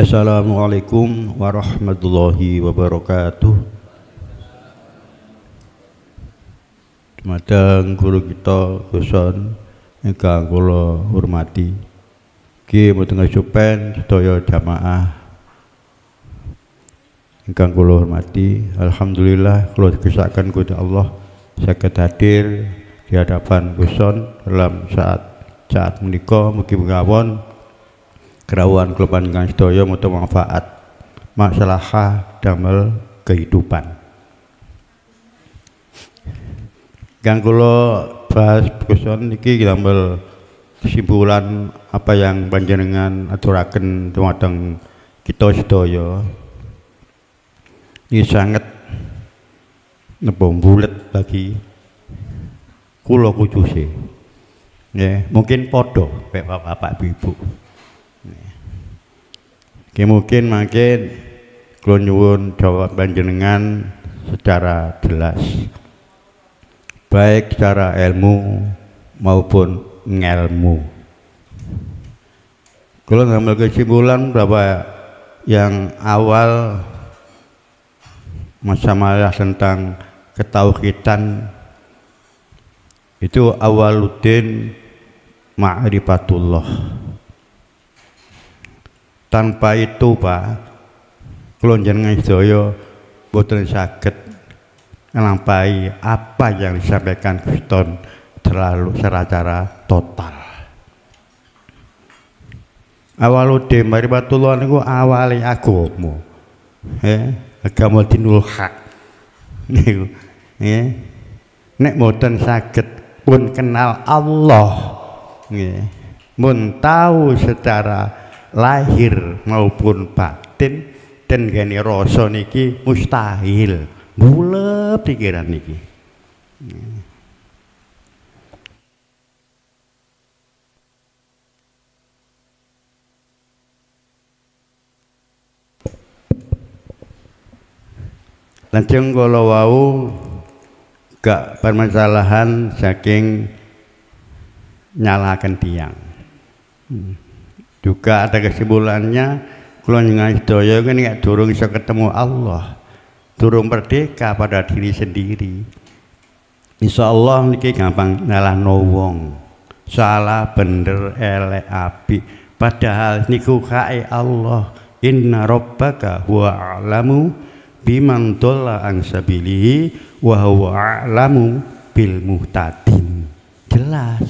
Assalamualaikum warahmatullahi wabarakatuh. Dumateng guru kita Guson ingkang kula hormati, nggih mboten kesupen sedaya jamaah ingkang kula hormati. Alhamdulillah kula dikersakaken Gusti Allah saged hadir di hadapan Guson dalam saat menika. Mugi mengawon kerawuhan kula panjenengan sedaya mutu manfaat maslahah damel kehidupan. Kang kula bahas Guson niki damel kesimpulan apa yang panjenengan aturaken dumateng kita sedaya. Ini sangat bulet bagi kula khususé. Nggih, mungkin padha bapak-bapak ibu. Mungkin kula nyuwun jawab panjenengan secara jelas, baik secara ilmu maupun ngelmu. Kula ngambil kesimpulan bahwa yang awal masalah tentang ketauhidan itu awaluddin ma'rifatullah. Tanpa itu Pak, kula njenengan sedaya boten saged nglampahi apa yang disampaikan Guson terlalu secara total. Awaluddin ma'rifatullah niku awale agama. Agama dinul hak. Niku nggih. Nek boten saged pun kenal Allah, nggih. Mun tahu secara lahir maupun batin dan gani rasa niki mustahil, bulet pikiran niki. Lajeng kala wau gak permasalahan saking nyalakan tiang. Juga ada kesimpulannya, kula njenengan sedaya kan nek durung iso ketemu Allah, durung merdeka pada diri sendiri. Insyaallah niki gampang nyalahno wong. Salah bener elek apik, padahal niku kae Allah. Inna rabbaka huwa a'lamu biman dhalla an sabilihi wa huwa a'lamu bil muhtadin. Jelas.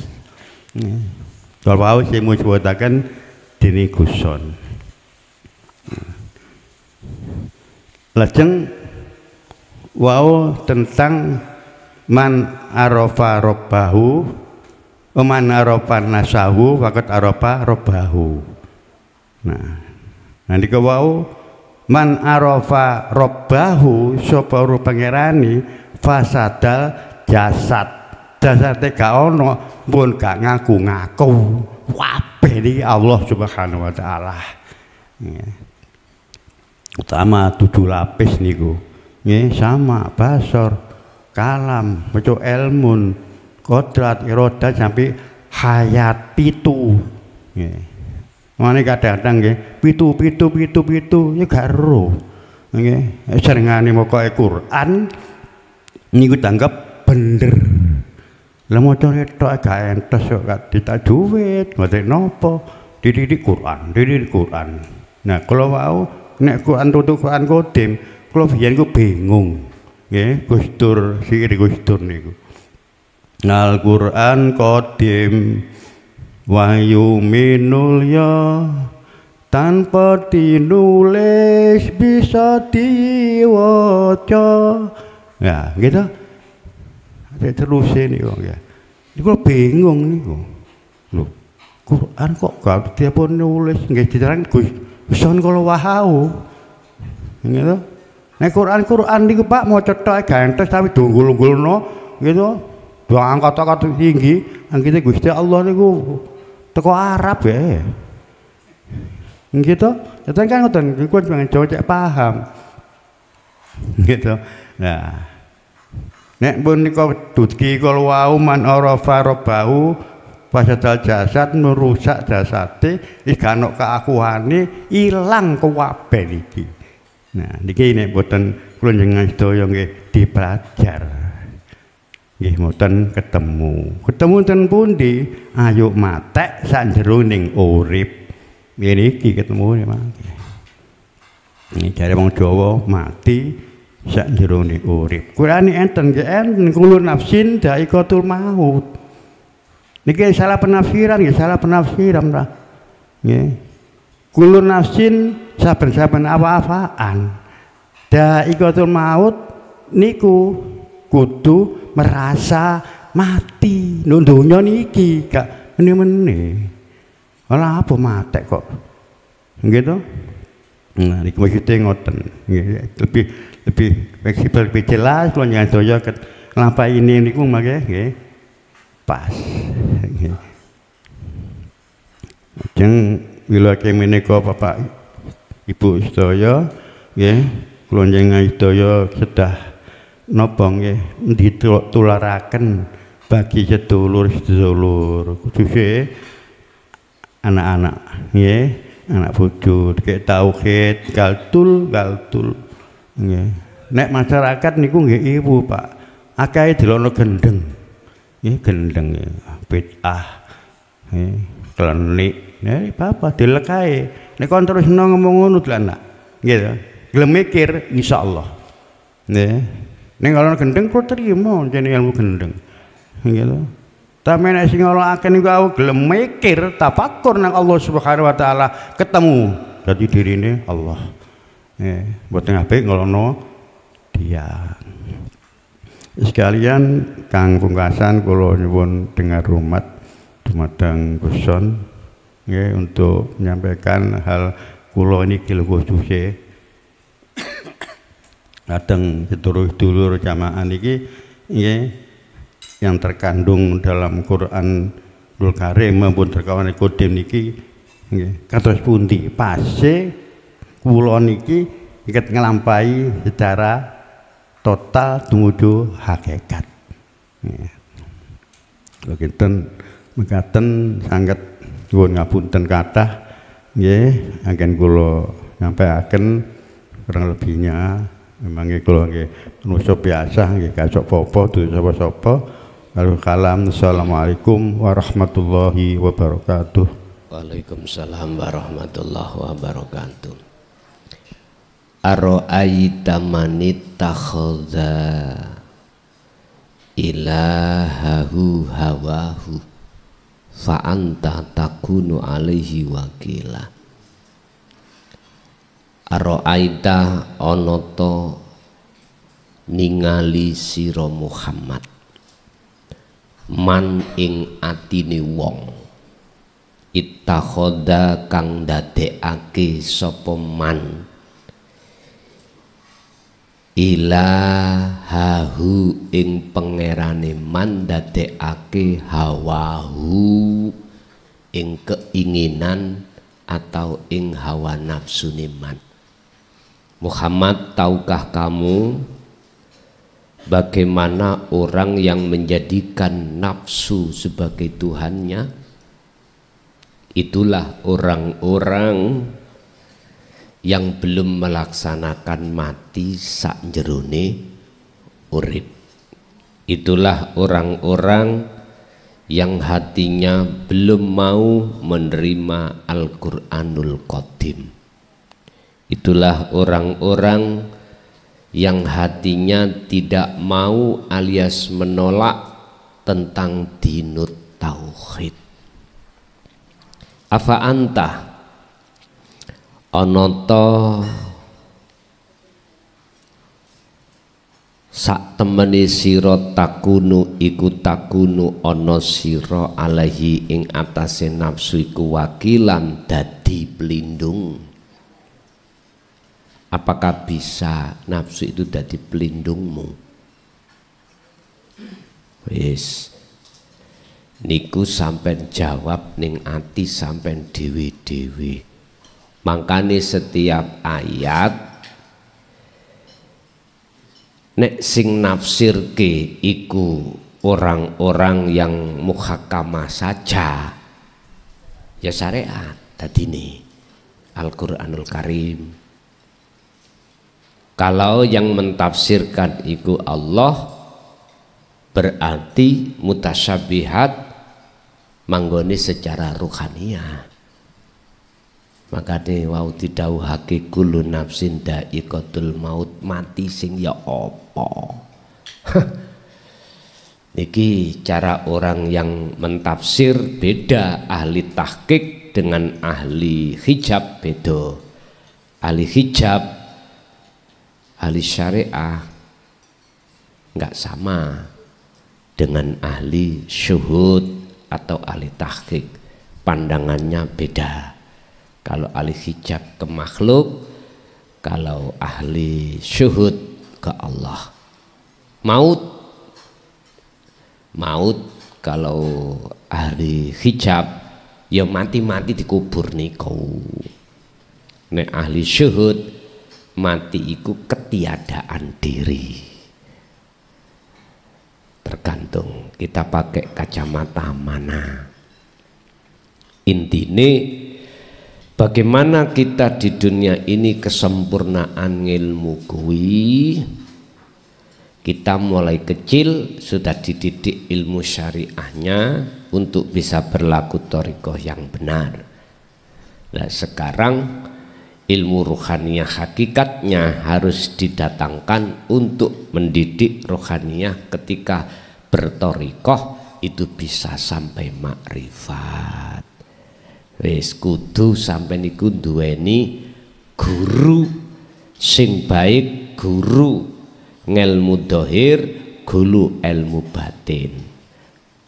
Kalau saya mau sebutakan dini Guson. Lajeng wau tentang man arafa rabbahu, man arafa nasahu faqad arafa rabbahu. Nah, nanti ke wau man arafa rabbahu sapa ru pangerani fasadal jasad. Jasate gak ono pun gak ngaku-ngaku. Wabeh ini Allah Subhanahu wa taala. Utama 7 lapis niku. Nggih sama basor, kalam, maca ilmun, kodrat, irodat sampai hayat pitu. Nggih. Mane kadang-kadang nggih pitu ya gak ero. Nggih, senengane maca Quran niku tanggap bener. Lah maca tok gak entos kok gak ditak duit, mboten napa. Dididik Quran. Nah, kalau wau nek Quran tutu Quran kodim, kalau biyen ku bingung. Nggih, Gustur sikile Gustur niku. Al-Quran kodim wahyu minul ya tanpa dinulis bisa diwaca. Ya, gitu. Terus ini kok ya. Niku bingung niku. Lho, Quran kok gak dipun nulis nggih diterang Guson kala wahau. Gitu. Nek Quran niku Pak maca tok gantes tapi dunggul-unggulno gitu. Doa kata-kata tinggi, angkite Gusti Allah niku teko Arab ya. Gitu. Jadi kan ngoten, niku jangan cocok paham. Gitu. Nah, nek pun nika dugi kala wau man arafa rabbahu fasadal jasad merusak jasate gak ono keakuane ilang kabeh iki. Nah niki nek boten kula njenengan sedaya nggih dipelajar nggih mboten ketemu ten pundi ayo matek sak jeroning urip niki ketemu mangke. Ini jare wong Jawa mati sak jerone urip. Qur'ane enten nggih enten kullu nafsin dha'iqatul maut. Niki salah penafsiran nggih, salah penafsiran ta. Nggih. Kullu nafsin saben-saben apa-apaan. Dha'iqatul maut niku kudu merasa mati. Lho donya niki gak meni-meni. Ora apa matek kok. Nggih to? Nah, ini maksudnya ngoten, lebih fleksibel, lebih jelas. Kalau jangan doya kenapa ini niku makanya pas. Jeng bila menika Bapak Ibu sedaya, kalau jangan doya sedah napa nggih ditularaken bagi sedulur-sedulur khususnya anak-anak nggih. Anak bojo kayak tauhid galtul nggih. Nek masyarakat niku nggih ibu Pak akeh delono gendeng nggih gendeng bid'ah nggih klenik nek apa dilekae nek kon terus ngomong ngono anak nggih to gelem mikir insyaallah nggih nek kalau gendeng kok terima jenenge ilmu gendeng nggih to. Tapi nek sing ora akeh niku gelem mikir tafakur nang Allah Subhanahu wa taala ketemu dadi dirine Allah. Mboten apik ngolono dia. Sekalian kang pungkasan kula nyuwun dengar hormat dumateng Guson nggih untuk menyampaikan hal kula niki lho khususé dateng sedulur-sedulur jamaah niki nggih yang terkandung dalam Quranul Karim maupun terkawan kodim niki nggih kados pundi pase kula niki iket nglampahi secara total tumuju hakikat. Lha kinten mekaten sanget nyuwun ngapunten kathah nggih anggen kula nyampaiaken kurang lebihnya memangnya kula nggih manusa biasa nggih kacok popo duwe sapa-sapa. Kalam. Assalamualaikum warahmatullahi wabarakatuh. Waalaikumsalam warahmatullahi wabarakatuh. Ara'aita man ittakhadha ilahahu hawahu fa anta takunu alaihi wakila. Ara'aita ana ta ningali sira Muhammad man ing atine wong ittakhadha kang dadekake sapa man ilahahu ing pangerane man dadekake hawahu ing keinginan atau ing hawa nafsune man. Muhammad, tahukah kamu bagaimana orang yang menjadikan nafsu sebagai Tuhannya? Itulah orang-orang yang belum melaksanakan mati sak jerone urip. Itulah orang-orang yang hatinya belum mau menerima Al-Quranul Qadim. Itulah orang-orang yang hatinya tidak mau alias menolak tentang dinut tauhid. Afa anta onoto sak temene sira takunu iku takunu ana sira alaihi ing atase nafsu iku wakilan dadi pelindung. Apakah bisa nafsu itu dadi pelindungmu? Wis niku sampean jawab ning ati sampean dhewe-dhewe. Mangkane setiap ayat nek sing nafsirke iku orang-orang yang muhakamah saja ya syariat tadi nih Al-Quranul Karim. Kalau yang mentafsirkan itu Allah berarti mutasyabihat manggoni secara ruhaniyah. Makanya wau didhawuhake kullu nafsin dha'iqatul maut, mati sing ya apa. Niki cara orang yang mentafsir beda, ahli tahqiq dengan ahli hijab beda. Ahli hijab, ahli syariah nggak sama dengan ahli syuhud atau ahli tahqiq, pandangannya beda. Kalau ahli hijab ke makhluk, kalau ahli syuhud ke Allah. Maut kalau ahli hijab ya mati-mati dikubur niku. Nek ahli syuhud mati iku ketiadaan diri. Tergantung kita pakai kacamata mana. Intine bagaimana kita di dunia ini kesempurnaan ilmu kuwi. Kita mulai kecil sudah dididik ilmu syariahnya untuk bisa berlaku thariqah yang benar. Nah sekarang ilmu ruhaniyah hakikatnya harus didatangkan untuk mendidik ruhaniyah ketika berthariqah itu bisa sampai makrifat. Wis kudu sampai niku duweni guru sing baik, guru ngelmu dohir, guru ilmu batin.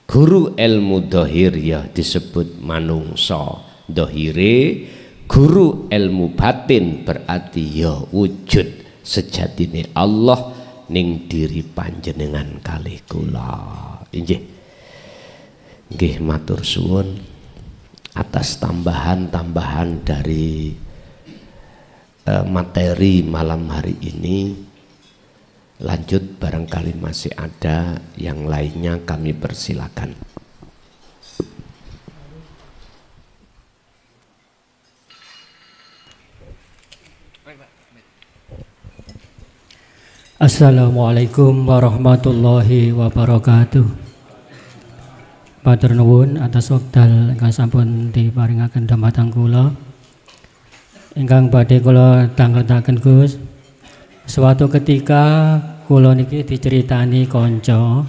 Guru ilmu dohir ya disebut manungsa dohire, guru ilmu batin berarti ya wujud sejatine Allah ning diri panjenengan kalih kula. Nggih matur suwun atas tambahan-tambahan dari materi malam hari ini. Lanjut barangkali masih ada yang lainnya kami persilakan. Assalamualaikum warahmatullahi wabarakatuh. Matur nuwun atas wekdal ingkang sampun diparingaken dhamateng kula. Ingkang badhe kula tangletaken Gus. Suatu ketika kula niki diceritani kanca.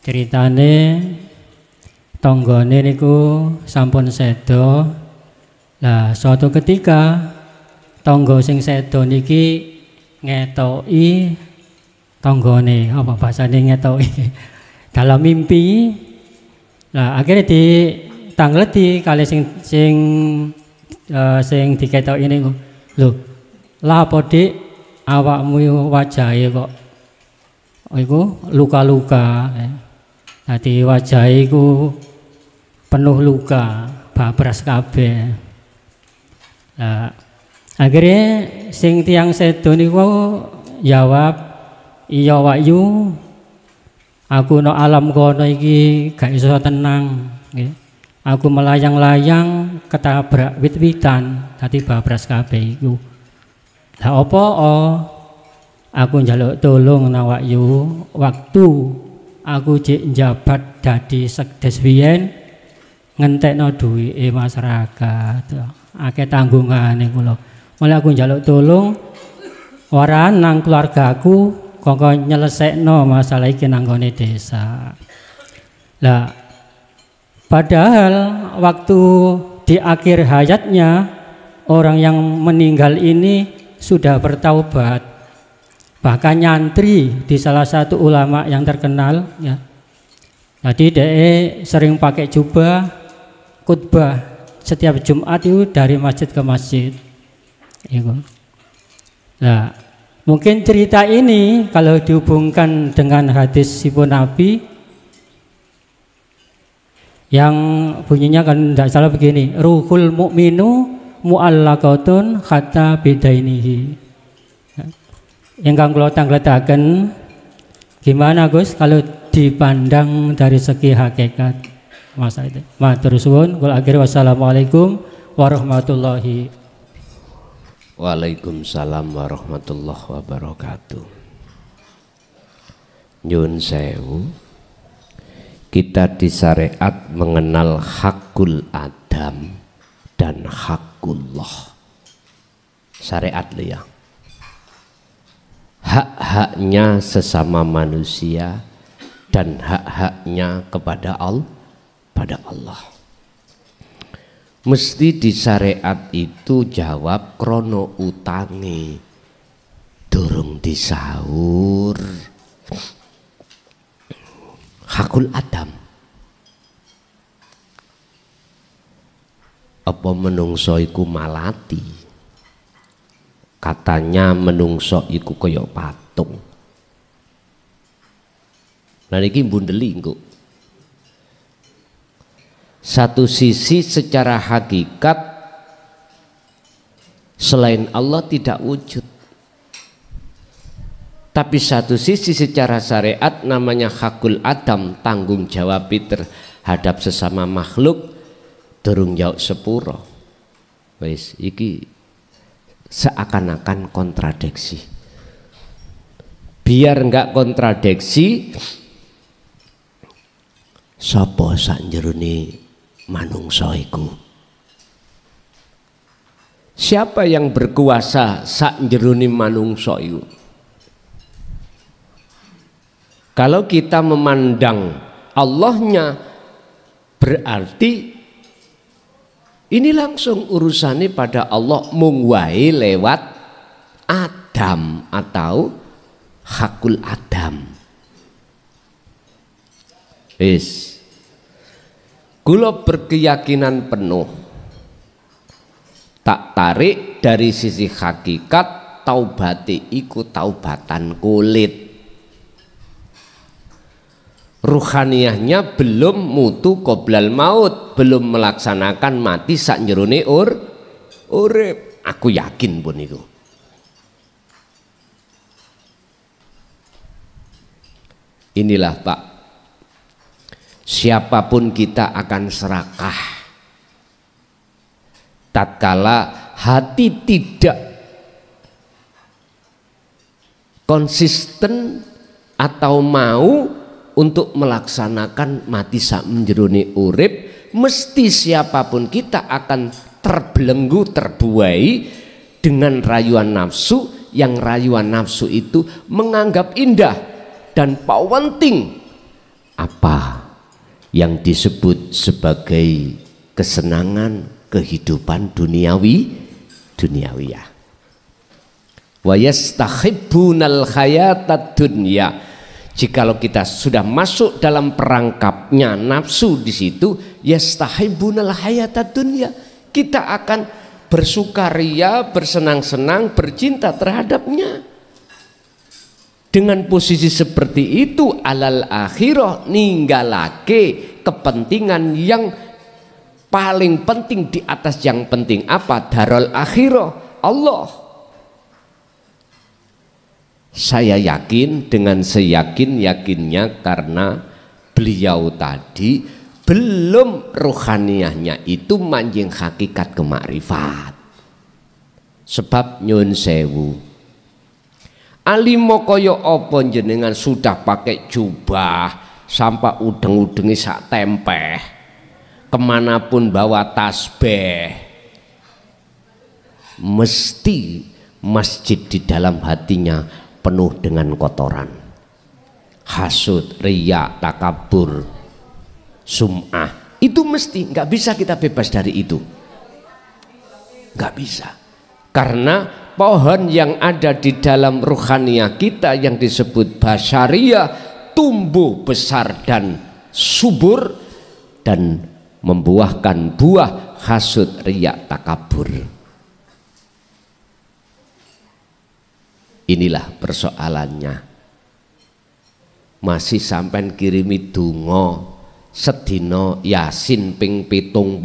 Ceritane tanggane niku sampun seda. Lah suatu ketika tangga sing seda niki ngetoki tanggane, apa bahasane ngetoki? Dalam mimpi. Lah akhirnya ditangleti kali sing diketoki niku. Lho, lah apa Dik? Awakmu wajahe kok iku luka-luka. Dadi wajahe iku penuh luka, babras kabeh. Nah, akhirnya sing tiyang sedo niku jawab, "Iya Wahyu, aku no alam kono iki gak iso tenang. Aku melayang-layang ketabrak wit-witan, dadi babras kabeh iku. Lah apa aku njaluk tolong nang Wahyu, waktu aku jek njabat dadi sekdes biyen ngentekno duwike masyarakat. Akeh tanggungane kula. Mulai aku njaluk tolong ora nang keluargaku kok nyelesekno masalah iki nang gone desa." Lah padahal waktu di akhir hayatnya orang yang meninggal ini sudah bertaubat, bahkan nyantri di salah satu ulama yang terkenal ya. Jadi dia sering pakai jubah khutbah setiap Jumat itu dari masjid ke masjid. Nah, mungkin cerita ini kalau dihubungkan dengan hadis sipun Nabi yang bunyinya kan tidak salah begini, ruhul mu'minu mu'allaqatun hatta bidainihi. Yang kang kula tangletaken gimana Gus kalau dipandang dari segi hakikat. Masa itu. Matur suwun, kula akhiri wassalamualaikum warahmatullahi. Waalaikumsalam warahmatullahi wabarakatuh. Nyun sewu, kita di syariat mengenal hakul adam dan hakullah. Syariat ya, hak-haknya sesama manusia dan hak-haknya kepada Allah. Mesti di syariat itu jawab krono utangi durung disaur. Hakul adam, apa menungso iku malati? Katanya menungso iku kaya patung. Nah niki bundeli engko. Satu sisi secara hakikat selain Allah tidak wujud, tapi satu sisi secara syariat namanya hakul adam, tanggung jawab terhadap sesama makhluk durung jauh sepuro. Wis iki seakan-akan kontradiksi. Biar enggak kontradiksi, sapa sak jerone manungsa iku? Siapa yang berkuasa sak jerone manungsa iku? Kalau kita memandang Allahnya, berarti ini langsung urusannya pada Allah, mung wae lewat Adam atau hakul adam. Wis, kula berkeyakinan penuh tak tarik dari sisi hakikat taubati iku taubatan kulit. Ruhaniyahnya belum mutu qoblal maut, belum melaksanakan mati sak jerone urip. Aku yakin pun itu. Inilah Pak, siapapun kita akan serakah tatkala hati tidak konsisten atau mau untuk melaksanakan mati sak menjerone urip, mesti siapapun kita akan terbelenggu, terbuai dengan rayuan nafsu, yang rayuan nafsu itu menganggap indah dan penting apa yang disebut sebagai kesenangan kehidupan duniawiyah. Wa yastahibbunal hayatad dunya. Jikalau kita sudah masuk dalam perangkapnya nafsu di situ, yastahibbunal hayatad dunya, kita akan bersukaria, bersenang-senang, bercinta terhadapnya. Dengan posisi seperti itu, alal akhirah, ninggalake kepentingan yang paling penting di atas yang penting. Apa? Darul akhirah, Allah. Saya yakin dengan seyakin-yakinnya karena beliau tadi belum rohaniyahnya itu manjing hakikat kemakrifat. Sebab nyun sewu, alimo koyo opo jenengan sudah pakai jubah sampai udeng-udengi sak tempeh, kemanapun bawa tasbih, mesti masjid di dalam hatinya penuh dengan kotoran, hasud, riya, takabur, sum'ah. Itu mesti, nggak bisa kita bebas dari itu, nggak bisa. Karena pohon yang ada di dalam ruhaniyah kita yang disebut basyariyah tumbuh besar dan subur dan membuahkan buah hasud, riya, takabur. Inilah persoalannya. Masih sampai kirimi donga sedina Yasin ping 70.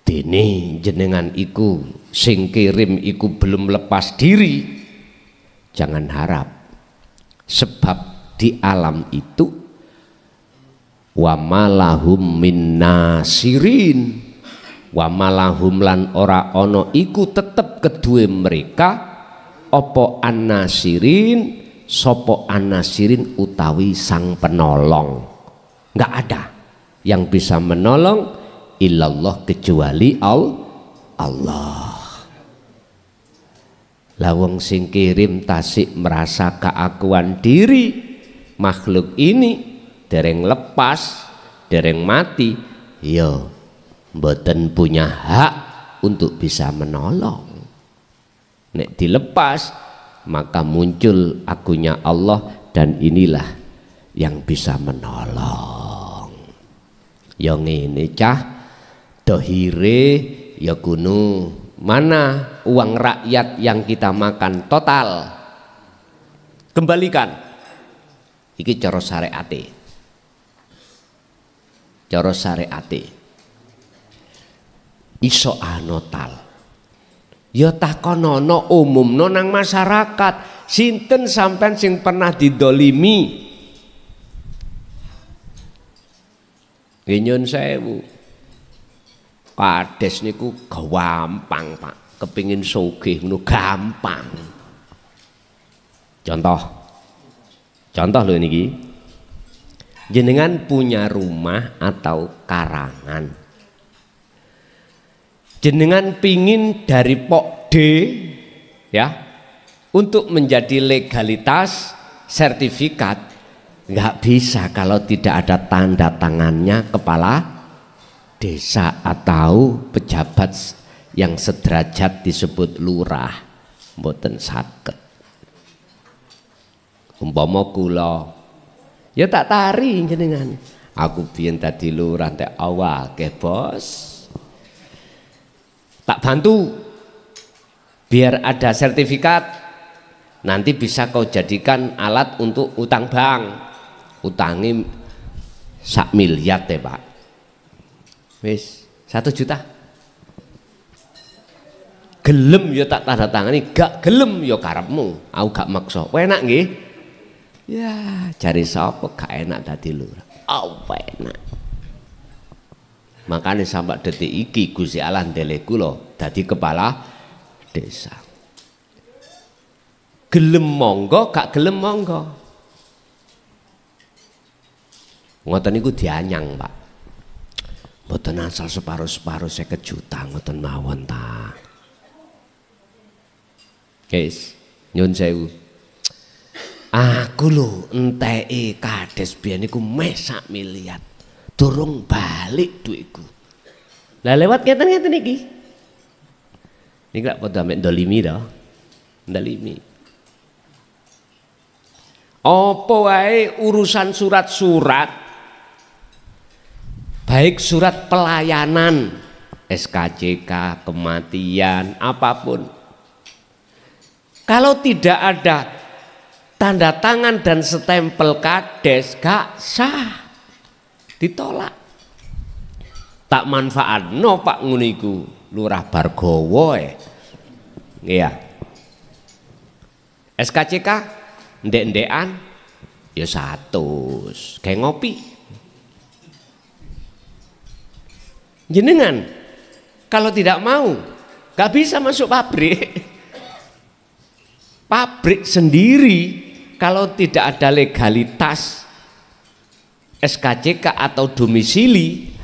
Dene jenengan iku sing kirim iku belum lepas diri Jangan harap. Sebab di alam itu wa malahum min nasirin, wa malahum lan ora ono iku tetep kedue mereka opo an-nasirin, sopo an-nasirin utawi sang penolong. Nggak ada yang bisa menolong illallah kecuali Allah. Lawang sing kirim tasik merasa keakuan diri makhluk ini dereng lepas, dereng mati, yo mboten punya hak untuk bisa menolong. Nek dilepas maka muncul akunya Allah, dan inilah yang bisa menolong. Yang ini cah dohire ya kuno, mana uang rakyat yang kita makan total kembalikan. Iki cara syariate, cara syariate iso anotal ya takonono umumno nang masyarakat. Sinten sampean sing pernah didolimi? Nyun sewu, kades niku gampang Pak, kepingin sugih ngono gampang. Contoh lho niki, jenengan punya rumah atau karangan, jenengan pingin dari Pok D ya untuk menjadi legalitas sertifikat, nggak bisa kalau tidak ada tanda tangannya kepala desa atau pejabat yang sederajat disebut lurah, mboten saged. Umpama kula ya tak tari jenengan, aku biyen tadi lurah tek awal ke bos, tak bantu biar ada sertifikat, nanti bisa kau jadikan alat untuk utang bank. Utangi 1 miliar ya Pak, wis 1 juta. Gelem ya tak tanda tangani, gak gelem ya karepmu, aku gak maksa. Enak nggih? Ya cari sapa gak enak dadi lurah. Apa enak. Makanya sampai detik iki Gusti Allah ndeleh kula dadi kepala desa. Gelem monggo, gak gelem monggo. Ngoten niku dianyang Pak, mboten asal separuh-separuh 50 juta ngoten mawon ta. Guys, nyun sewu, aku lho enteki kades biyen niku meh 1 miliar, durung balik duitku. Lah lewat ngeten-ngeten iki, niki lak padha mek ndolimi to, ndolimi. Apa wae urusan surat-surat, baik surat pelayanan, SKCK, kematian, apapun, kalau tidak ada tanda tangan dan stempel kades gak sah, ditolak. Tak manfaatno Pak nguniku Lurah Bargowo ya. SKCK ndek-ndekan ya 100 kayak ngopi. Jenengan kalau tidak mau gak bisa masuk pabrik. Pabrik sendiri kalau tidak ada legalitas SKCK atau domisili,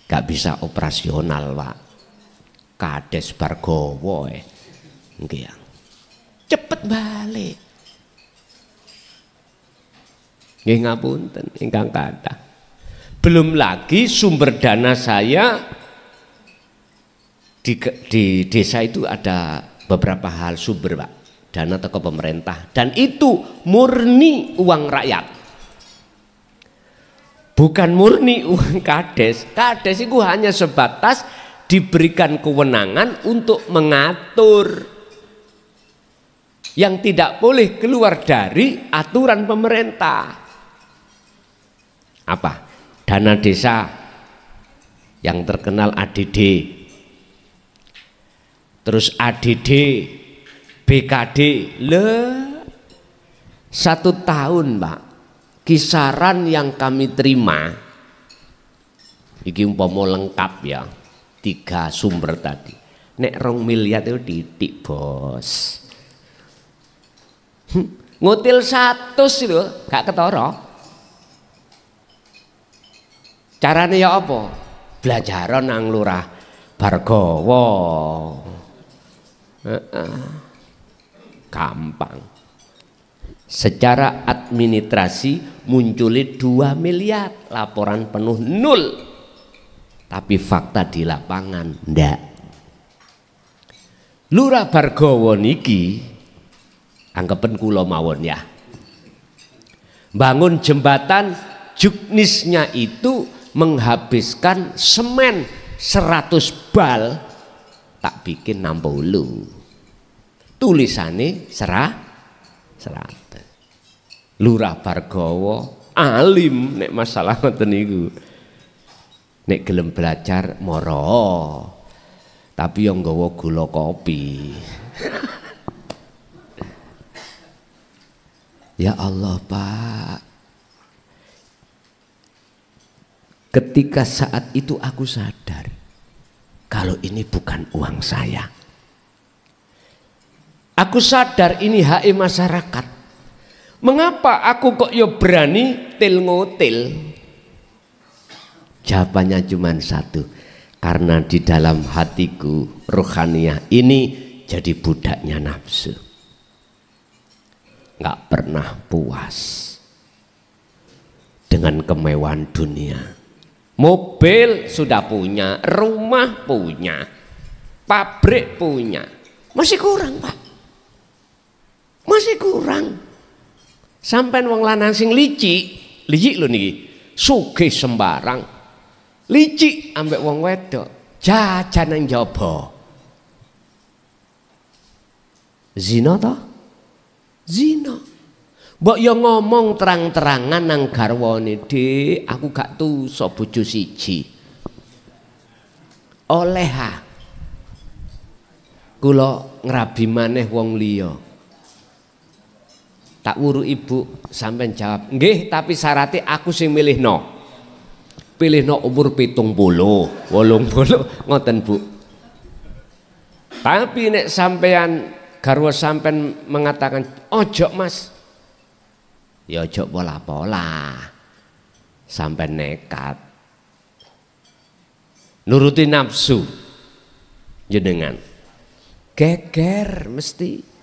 gak bisa operasional Pak. Kades Bargowo cepet balik. Nggih ngapunten ingkang kathah. Belum lagi sumber dana saya di desa itu ada beberapa hal sumber Pak, dana toko pemerintah, dan itu murni uang rakyat, bukan murni uang kades. Kades itu hanya sebatas diberikan kewenangan untuk mengatur yang tidak boleh keluar dari aturan pemerintah. Apa? Dana desa yang terkenal ADD, terus ADD, BKD satu tahun Pak, kisaran yang kami terima iki umpama lengkap ya 3 sumber tadi nek 2 miliar itu titik bos. Ngutil 100 itu gak ketara. Caranya ya apa? Belajar nang Lurah Bargawa. Gampang. Secara administrasi munculi 2 miliar, laporan penuh 0. Tapi fakta di lapangan ndak. Lurah Bargawa niki anggapan kula mawon ya. Bangun jembatan juknisnya itu menghabiskan semen 100 bal, tak bikin 60. Tulisane 100. Lurah Bargawa alim nek masalah ngoten niku. Nek gelem belajar moro. Tapi yang nggawa gula kopi. Ya Allah Pak, ketika saat itu aku sadar kalau ini bukan uang saya. Aku sadar ini hak masyarakat. Mengapa aku kok yo berani til ngotil? Jawabannya cuma satu, karena di dalam hatiku rohaniah ini jadi budaknya nafsu. Nggak pernah puas dengan kemewahan dunia. Mobil sudah punya, rumah punya, pabrik punya, masih kurang Pak, masih kurang. Sampai wong lanang sing licik lho niki, sugih sembarang, licik ambek wong wedok, jajan nang jaba. Zina toh? Zina. Mbok yo ngomong terang-terangan nang garwane, Dik, aku gak tuso bojo siji. Oleh ha. Kula ngrabi maneh wong liya. Tak wuru ibu sampean jawab, "Nggih, tapi syaratnya aku sing milihno." Pilihno umur 70, 80, ngoten Bu. Tapi nek sampean garwa sampean mengatakan, "Ojo Mas." Ya ojo pola-pola. Sampean nekat. Nuruti nafsu. Jenengan. Geger mesti.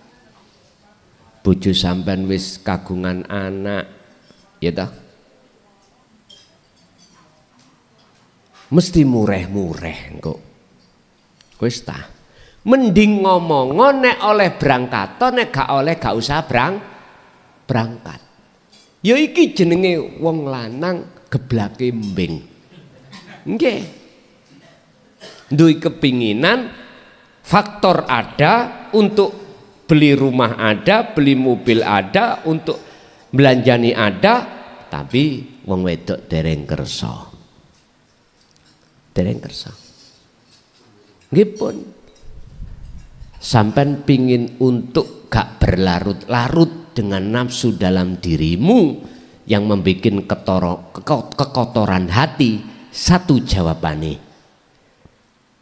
Bojo sampean wis kagungan anak, ya toh? Mesti mureh-mureh engko. Wis ta. Mending ngomong nek oleh berangkat, nek gak oleh gak usah berangkat. Ya iki jenenge wong lanang geblake mbing. Nggih. Duwe kepinginan, faktor ada untuk beli rumah ada, beli mobil ada, untuk belanjani ada, tapi wong wedok dereng kersa. Dereng kersa. Nggih pun. Sampean pingin untuk gak berlarut-larut dengan nafsu dalam dirimu yang membuat kekotoran hati, satu jawabannya,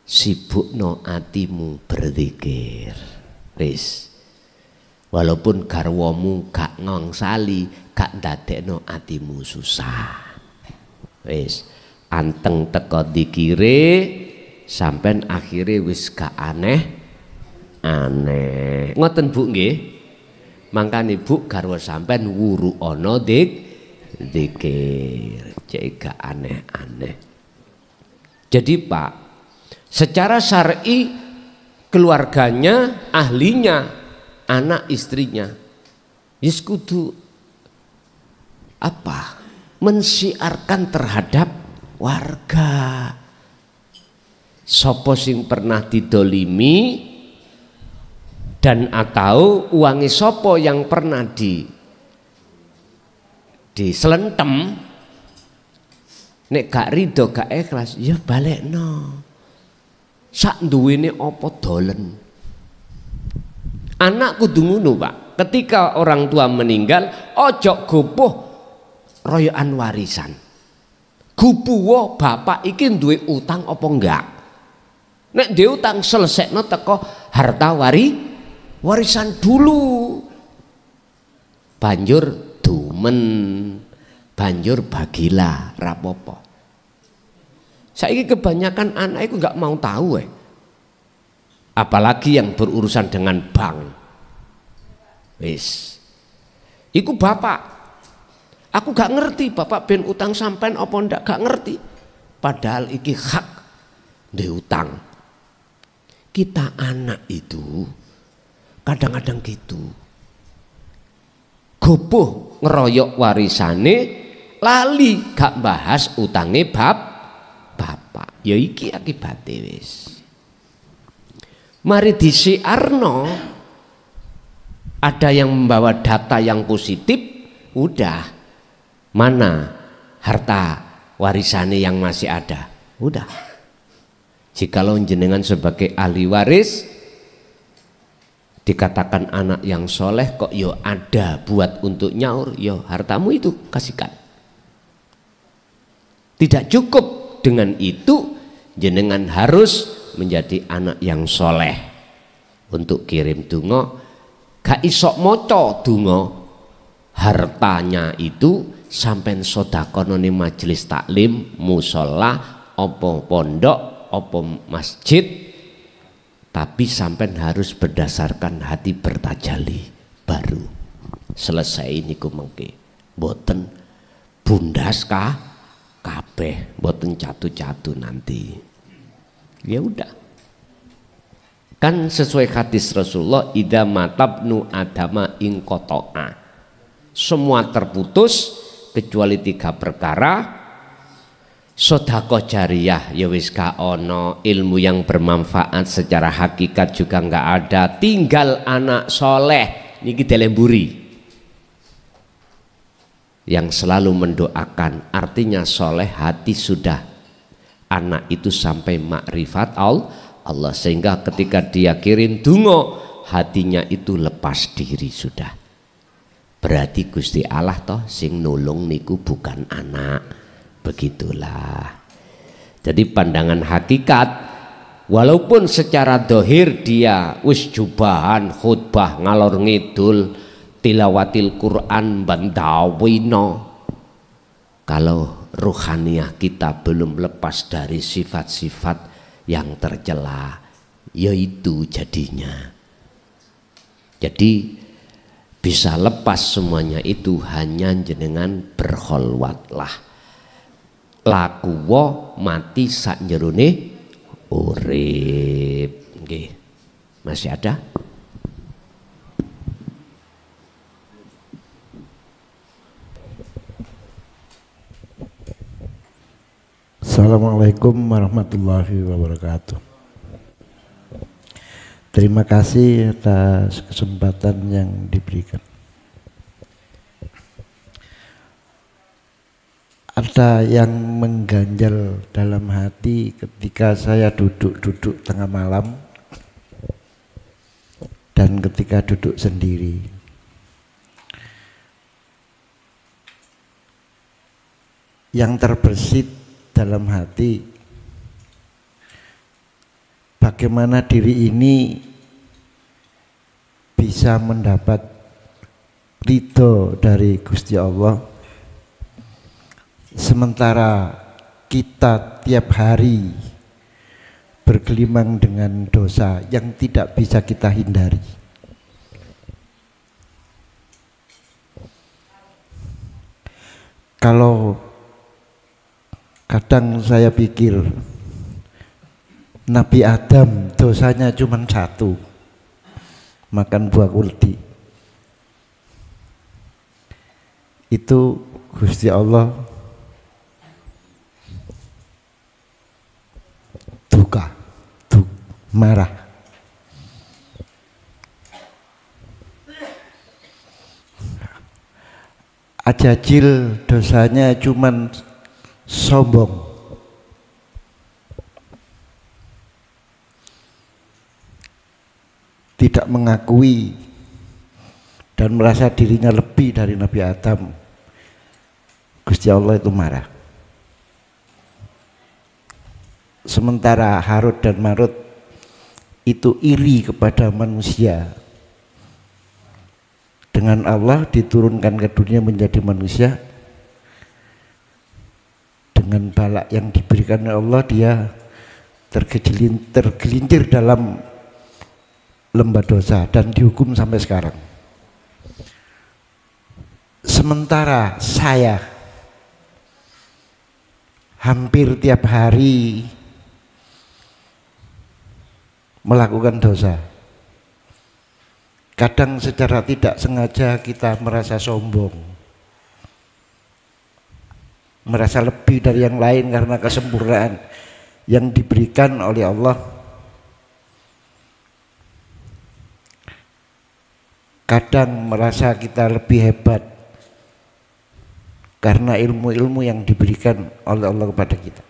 sibukno atimu berzikir. Wis. Walaupun garwamu gak ngongsali, gak ndadekno atimu susah. Wis, anteng teko dikire sampean akhire wis gak aneh. Ngoten Bu nggih. Mangkane Bu garwa sampean wuru ana zikir. Cek gak aneh-aneh. Jadi Pak, secara syar'i keluarganya, ahlinya, anak istrinya wis kudu apa? Mensiarkan terhadap warga. Sopo sing pernah didolimi dan atau uangi sopo yang pernah diselentem, nek gak rido gak ikhlas ya balekno. Sak duwene apa dolen. Anak kudu ngono, Pak. Ketika orang tua meninggal, ojo gopoh royokan warisan. Gupuwo bapak iki duwe utang apa enggak? Nek duwe utang selesekno teko harta warisan dulu. Banjur dumen, banjur bagilah rapopo. Saiki kebanyakan anak itu enggak mau tahu apalagi yang berurusan dengan bank. Wis. Iku bapak. Aku gak ngerti bapak ben utang sampean apa ndak, gak ngerti. Padahal iki hak ndek utang. Kita anak itu kadang-kadang gitu. Gopoh ngeroyok warisane, lali gak bahas utange bapak. Ya iki akibate wis. Mari disiarno, ada yang membawa data yang positif, udah. Mana harta warisane yang masih ada? Udah. Jikalau jenengan sebagai ahli waris dikatakan anak yang soleh kok yo ada buat untuk nyaur, yo hartamu itu kasihkan. Tidak cukup dengan itu, jenengan harus menjadi anak yang soleh. Untuk kirim dungo, gak isok moco dungo, hartanya itu sampai sodakononi majelis taklim, musola, opo pondok, opo masjid, tapi sampai harus berdasarkan hati bertajali baru selesai niku mengke. Boten bundas kabeh, boten catu-catu nanti. Ya udah. Kan sesuai hadis Rasulullah, idza matabnu adama inqata'a. Semua terputus kecuali 3 perkara. Sedekah jariyah ya wis gak ono, ilmu yang bermanfaat secara hakikat juga nggak ada, tinggal anak soleh niki delemburi yang selalu mendoakan. Artinya soleh hati sudah anak itu sampai makrifat Allah, sehingga ketika dia kirim dungo hatinya itu lepas diri sudah. Berarti Gusti Allah toh sing nulung niku bukan anak. Begitulah. Jadi pandangan hakikat, walaupun secara dohir dia wis jubahan khutbah ngalor ngidul tilawatil Quran bandawino, kalau ruhaniyah kita belum lepas dari sifat-sifat yang tercela, yaitu jadinya. Jadi bisa lepas semuanya itu hanya jenengan berkholwatlah. Lakuwo mati sak jerone urip. Nggih. Masih ada? Assalamualaikum warahmatullahi wabarakatuh. Terima kasih atas kesempatan yang diberikan. Ada yang mengganjal dalam hati ketika saya duduk tengah malam dan ketika duduk sendiri. Yang terbersit dalam hati, bagaimana diri ini bisa mendapat ridho dari Gusti Allah, sementara kita tiap hari bergelimang dengan dosa yang tidak bisa kita hindari. Kalau kadang saya pikir Nabi Adam dosanya cuma 1, makan buah kuldi. Itu Gusti Allah marah. Ajajil dosanya cuman sombong. tidak mengakui dan merasa dirinya lebih dari Nabi Adam, Gusti Allah itu marah. Sementara Harut dan Marut itu iri kepada manusia. Dengan Allah diturunkan ke dunia menjadi manusia. Dengan balak yang diberikan oleh Allah, dia tergelincir dalam lembah dosa dan dihukum sampai sekarang. Sementara saya hampir tiap hari melakukan dosa. Kadang secara tidak sengaja kita merasa sombong, merasa lebih dari yang lain karena kesempurnaan yang diberikan oleh Allah. Kadang merasa kita lebih hebat karena ilmu-ilmu yang diberikan oleh Allah kepada kita.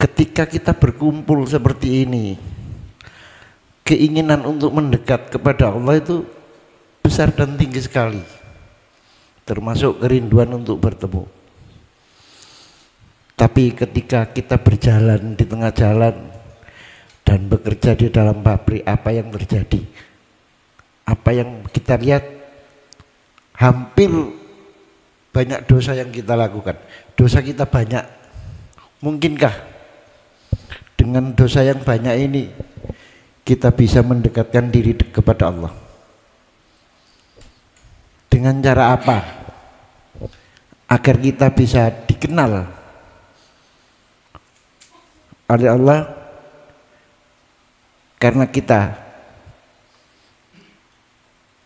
Ketika kita berkumpul seperti ini, keinginan untuk mendekat kepada Allah itu besar dan tinggi sekali, termasuk kerinduan untuk bertemu. Tapi ketika kita berjalan di tengah jalan dan bekerja di dalam pabrik, apa yang terjadi? Apa yang kita lihat? Hampir banyak dosa yang kita lakukan. Dosa kita banyak. Mungkinkah dengan dosa yang banyak ini kita bisa mendekatkan diri kepada Allah? Dengan cara apa? Agar kita bisa dikenal oleh Allah, karena kita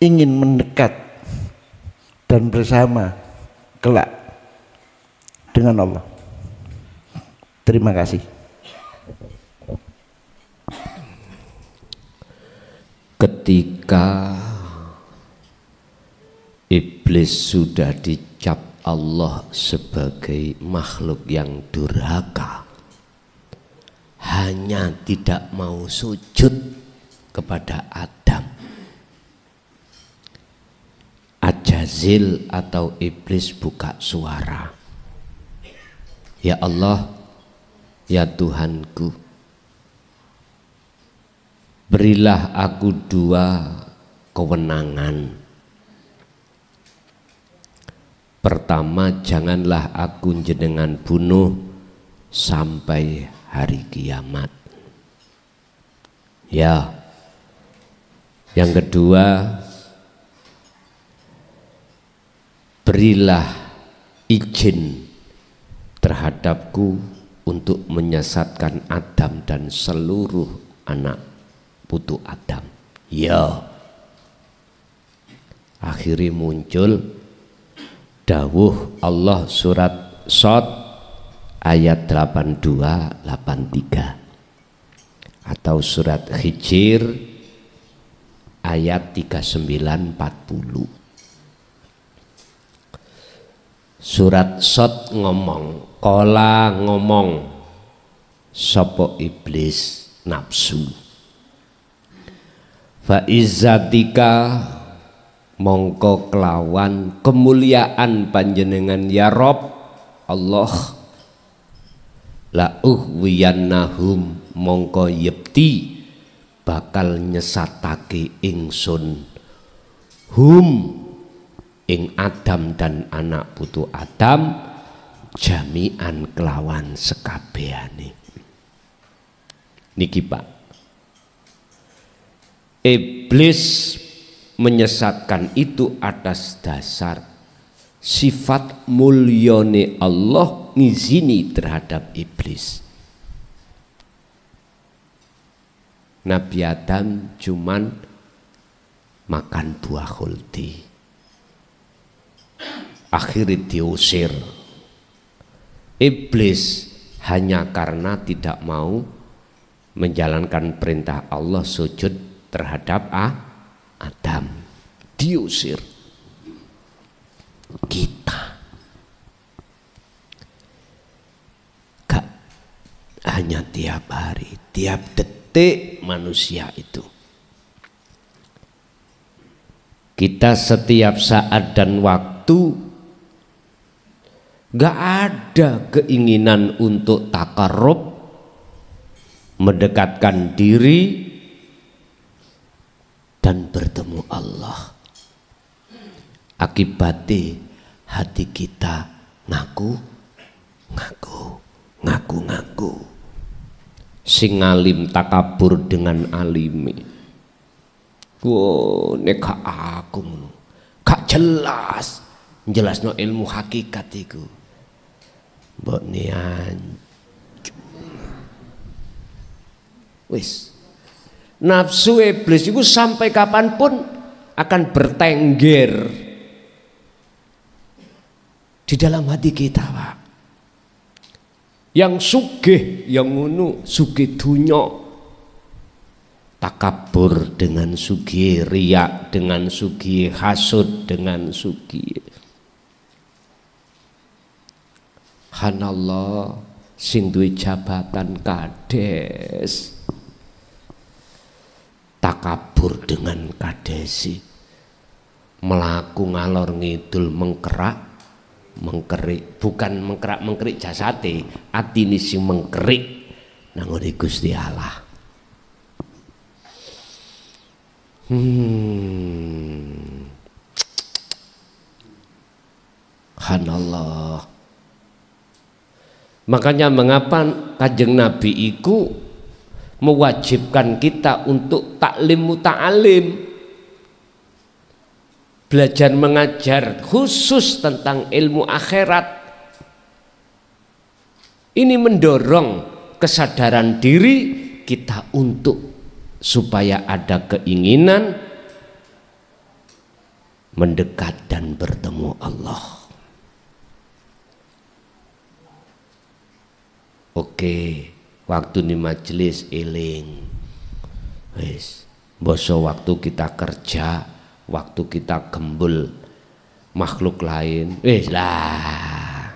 ingin mendekat dan bersama kelak dengan Allah. Terima kasih. Ketika iblis sudah dicap Allah sebagai makhluk yang durhaka, hanya tidak mau sujud kepada Adam, Ajazil atau iblis buka suara, ya Allah, ya Tuhanku, berilah aku dua kewenangan. Pertama, janganlah aku jenengan bunuh sampai hari kiamat. Ya. Yang kedua, berilah izin terhadapku untuk menyesatkan Adam dan seluruh anak putu Adam. Ya. Akhirnya muncul dawuh Allah surat Shad ayat 82-83 atau surat Hijr ayat 39-40. Surat Shad ngomong, kola ngomong sopo iblis nafsu, fa izzatika mongko kelawan kemuliaan panjenengan ya Rob Allah, la uhwiyannahum mongko yepti bakal nyesatake ingsun hum ing Adam dan anak putu Adam jami'an kelawan sekabehane. Niki Pak, iblis menyesatkan itu atas dasar sifat mulyane Allah ngizini terhadap iblis. Nabi Adam cuman makan buah khuldi, akhirnya diusir. Iblis hanya karena tidak mau menjalankan perintah Allah sujud terhadap Adam, diusir. Kita gak hanya tiap hari tiap detik manusia itu. Kita setiap saat dan waktu gak ada keinginan untuk takarrub, mendekatkan diri dan bertemu Allah. Akibatnya hati kita ngaku. Sing alim takabur dengan alimi. Wow, nek aku gak jelas, jelasno ilmu hakikat iku. Mbok nian. Wis. Nafsu iblis itu sampai kapanpun akan bertengger di dalam hati kita, Pak. Yang sugih, yang ngono, sugih dunya, takabur dengan sugih, riak dengan sugih, hasud dengan sugih. Hanallah, sing duwe jabatan kades, takabur dengan kadesi, melaku ngalor ngidul mengkerik, bukan mengkerik jasate, atine sing mengkerik nang ngene Gusti Allah. Subhanallah. Makanya mengapa Kanjeng Nabi iku mewajibkan kita untuk taklim muta'alim, belajar mengajar khusus tentang ilmu akhirat. Ini mendorong kesadaran diri kita untuk supaya ada keinginan mendekat dan bertemu Allah. Oke, waktu di majelis eling, wis, boso waktu kita kerja, waktu kita gembul makhluk lain, wis lah.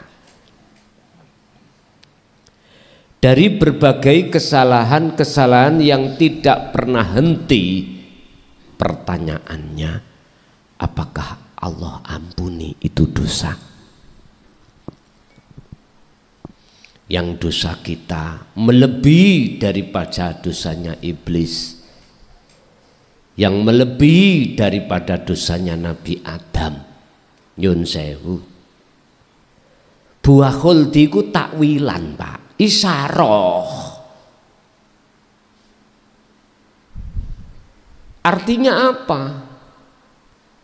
Dari berbagai kesalahan-kesalahan yang tidak pernah henti, pertanyaannya, apakah Allah ampuni itu dosa? Yang dosa kita melebihi daripada dosanya iblis, yang melebihi daripada dosanya Nabi Adam. Nyun sewu, buah khuldi ku takwilan, Pak, isyarah. Artinya apa?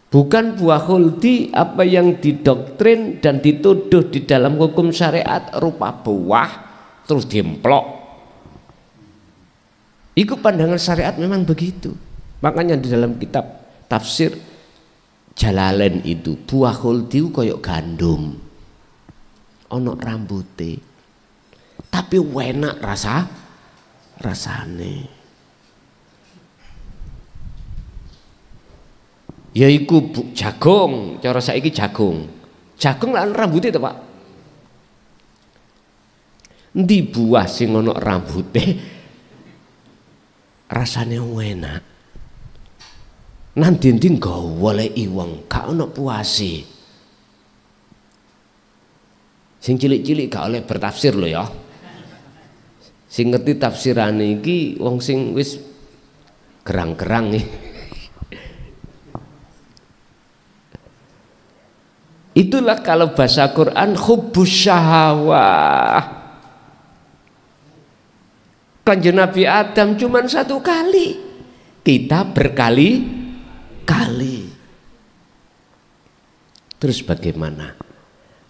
Bukan buah khuldi apa yang didoktrin dan dituduh di dalam hukum syariat rupa buah terus diemplok. Itu pandangan syariat memang begitu. Makanya di dalam kitab tafsir Jalalain itu buah khuldi koyok gandum, ono rambute, tapi enak rasane. Yaiku jagung, cara saiki jagung lan rambutnya itu, Pak. Endi buah sing ono rambutnya rasanya enak, nanti nggawa oleh iwang gak ono puasi. Sing cilik-cilik gak oleh bertafsir loh ya. Sing ngerti tafsirane iki wong sing wis gerang-gerang nih. Itulah kalau bahasa Quran hubbus syahawah. Kanjeng Nabi Adam cuma satu kali, kita berkali-kali. Terus bagaimana?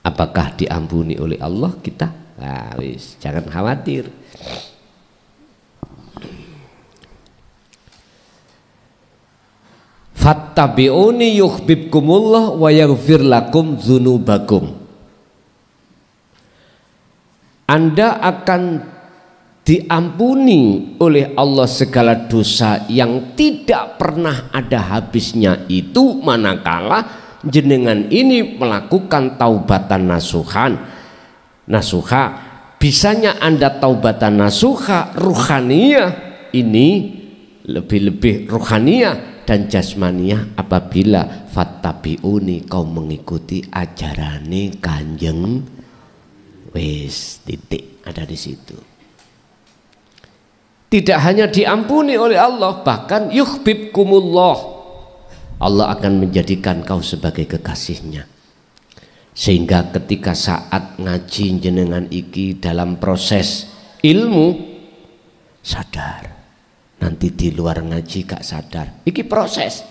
Apakah diampuni oleh Allah kita? Nah, wis, jangan khawatir. Fattabi'uni yuhibbukumullah wa yaghfir lakum dzunubakum. Anda akan diampuni oleh Allah segala dosa yang tidak pernah ada habisnya itu manakala jenengan ini melakukan taubatan nasuha bisanya Anda taubatan nasuha ruhaniyah, ini lebih-lebih ruhaniyah dan jasmaniyah apabila fattabi'uni, kau mengikuti ajarane Kanjeng. Wis, titik, ada di situ. Tidak hanya diampuni oleh Allah, bahkan yuhibbukumullah, Allah akan menjadikan kau sebagai kekasihnya. Sehingga ketika saat ngaji jenengan iki dalam proses ilmu, sadar. Nanti di luar ngaji gak sadar, iki proses.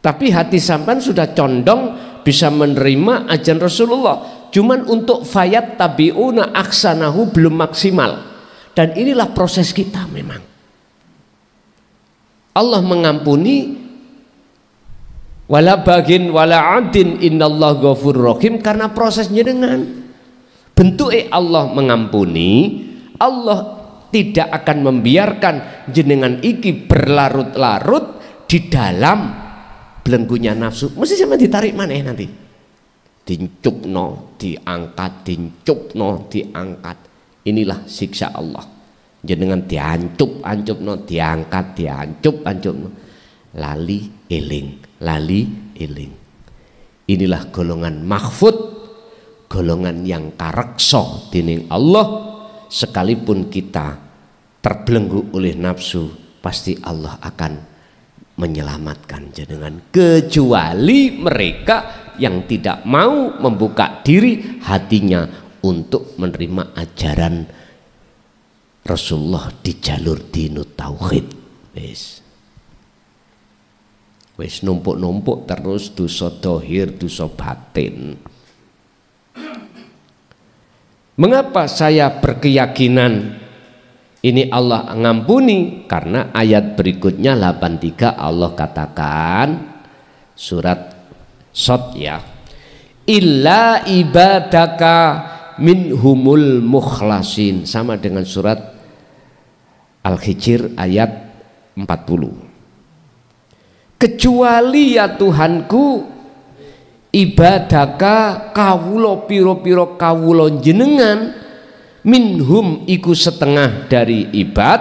Tapi hati sampean sudah condong bisa menerima ajaran Rasulullah. Cuman untuk fayat tabi'una aksanahu belum maksimal. Dan inilah proses kita memang. Allah mengampuni wala bagin wala adin innallah ghafurur rahim karena prosesnya dengan bentuknya Allah mengampuni. Allah tidak akan membiarkan jenengan iki berlarut-larut di dalam belenggunya nafsu. Mesti sama ditarik mana nanti, dincupno diangkat, dincupno diangkat. Inilah siksa Allah. Jenengan diancup-ancupno, diangkat, diancup-ancupno. Lali eling, lali eling. Inilah golongan mahfud, golongan yang kareksa dening Allah. Sekalipun kita terbelenggu oleh nafsu, pasti Allah akan menyelamatkan jenengan, kecuali mereka yang tidak mau membuka diri hatinya untuk menerima ajaran Rasulullah di jalur dinut tauhid. Wis numpuk-numpuk terus dosa dohir, dosa batin. Mengapa saya berkeyakinan ini Allah ngampuni? Karena ayat berikutnya 83 Allah katakan, surat Shad ya, illa ibadaka minhumul mukhlasin, sama dengan surat Al-Hijr ayat 40. Kecuali ya Tuhanku, ibadaka kawulo piro-piro kawulo jenengan, minhum iku setengah dari ibad,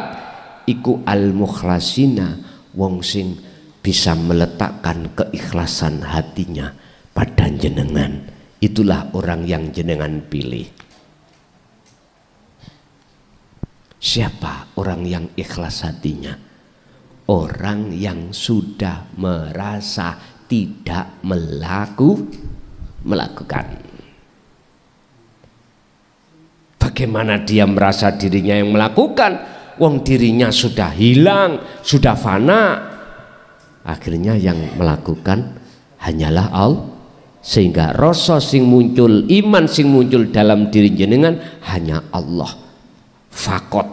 iku al-mukhlasina, wong sing bisa meletakkan keikhlasan hatinya pada jenengan. Itulah orang yang jenengan pilih. Siapa orang yang ikhlas hatinya? Orang yang sudah merasa tidak melakukan. Bagaimana dia merasa dirinya yang melakukan? Wong dirinya sudah hilang, sudah fana. Akhirnya yang melakukan hanyalah Allah. Sehingga rasa sing muncul, iman sing muncul dalam diri jenengan hanya Allah. Fakot,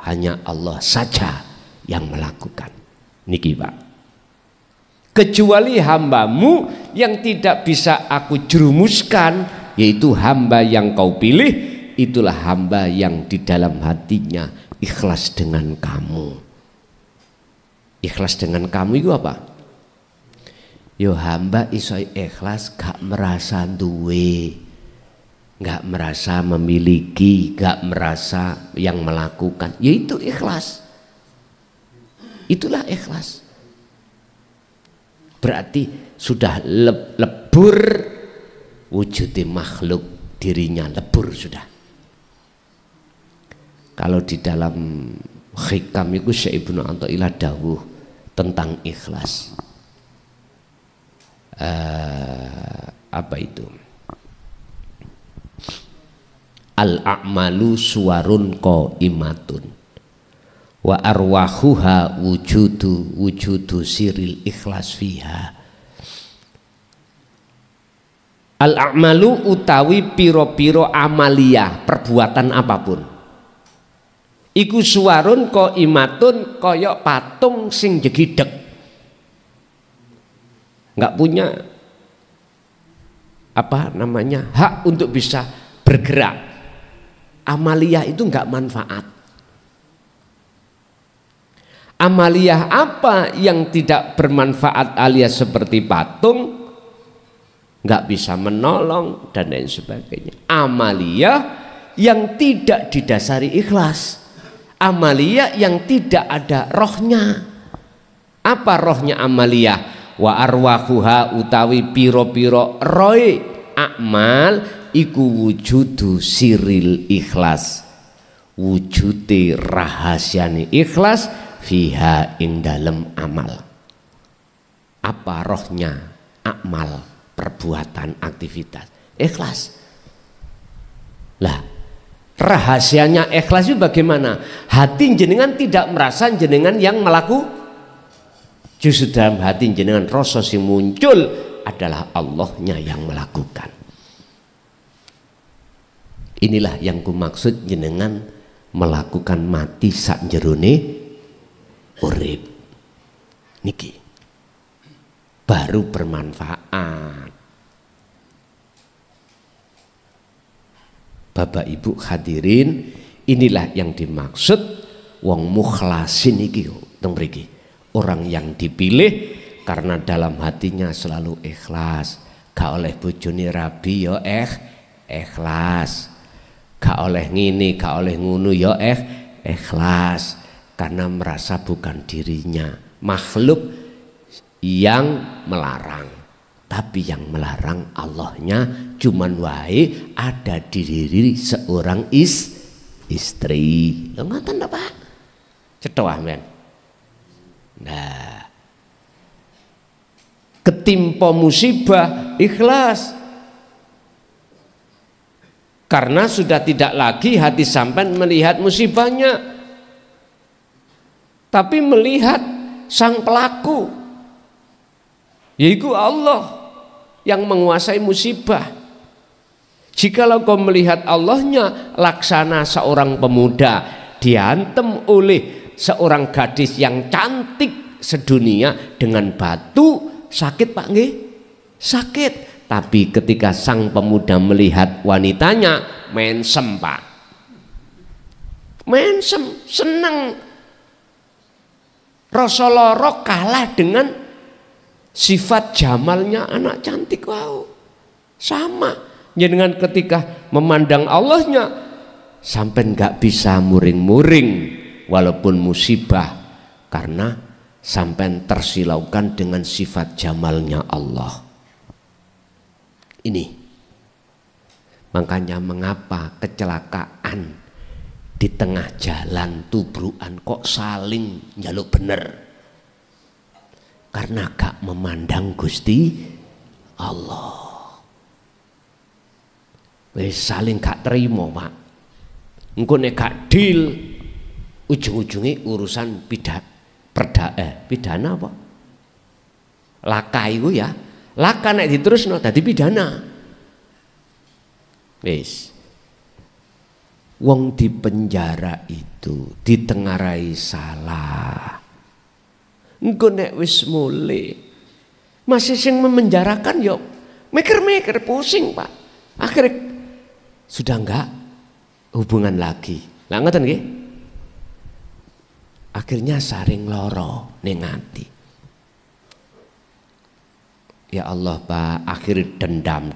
hanya Allah saja yang melakukan. Niki Pak. Kecuali hambamu yang tidak bisa aku jerumuskan, yaitu hamba yang kau pilih, itulah hamba yang di dalam hatinya ikhlas dengan kamu. Ikhlas dengan kamu itu apa? Yo hamba iso ikhlas gak merasa duwe, gak merasa memiliki, gak merasa yang melakukan, yaitu ikhlas. Itulah ikhlas. Berarti sudah lebur wujud makhluk, dirinya lebur sudah. Kalau di dalam hikam itu Syekh Ibnu Athaillah dawuh tentang ikhlas. Apa itu? Al-a'malu suwarun qaimatun wa arwahuha wujudu siril ikhlas fiha. Al-a'malu utawi piro-piro amaliyah, perbuatan apapun, iku suwarun qaimatun, koyok patung sing jegideg, nggak punya apa namanya hak untuk bisa bergerak. Amaliyah itu nggak manfaat. Amaliyah apa yang tidak bermanfaat alias seperti patung, nggak bisa menolong dan lain sebagainya. Amaliyah yang tidak didasari ikhlas, amalia yang tidak ada rohnya. Apa rohnya amalia? Wa arwahuha utawi piro-piro roy amal iku wujudu siril ikhlas, wujude rahasiane ikhlas fiha ing dalem amal. Apa rohnya amal, perbuatan, aktivitas? Ikhlas. Lah, rahasianya ikhlas itu bagaimana? Hati jenengan tidak merasa jenengan yang melakukan. Justru dalam hati jenengan rasa yang muncul adalah Allahnya yang melakukan. Inilah yang kumaksud jenengan melakukan mati sak jerone urip niki baru bermanfaat. Bapak Ibu hadirin, inilah yang dimaksud wong mukhlasin iki teng mriki. Orang yang dipilih karena dalam hatinya selalu ikhlas. Gak oleh bojone rabi ya ikhlas. Gak oleh ngini, gak oleh ngunu ya ikhlas. Karena merasa bukan dirinya, makhluk yang melarang. Tapi yang melarang Allahnya, cuman wae ada di diri seorang istri. Lo ngoten ta, Pak? Cetha men. Nah, ketimpa musibah ikhlas karena sudah tidak lagi hati sampean melihat musibahnya, tapi melihat sang pelaku, yaitu Allah yang menguasai musibah. Jikalau kau melihat Allahnya, laksana seorang pemuda diantem oleh seorang gadis yang cantik sedunia dengan batu, sakit Pak nggih? Sakit. Tapi ketika sang pemuda melihat wanitanya, mensem Pak. Mensem, seneng. Rasulullah kalah dengan sifat jamalnya anak cantik. Wow. Sama. Dengan ketika memandang Allahnya, sampai nggak bisa muring-muring walaupun musibah, karena sampai tersilaukan dengan sifat jamalnya Allah. Ini makanya mengapa kecelakaan di tengah jalan tubrukan kok saling njaluk bener, karena gak memandang Gusti Allah. Wis saling gak terima Pak. Engko nek gak deal, ujung-ujungnya urusan pidana apa? Laka itu ya. Laka nek diterusno dadi pidana. Wis. Wong di penjara itu ditengarai salah. Engko nek wis mulai masih sing memenjarakan yo mikir-mikir pusing Pak. Akhirnya sudah enggak hubungan lagi. Lah ngoten nggih? Akhirnya saring loro ning ati. Ya Allah Pak, akhir dendam.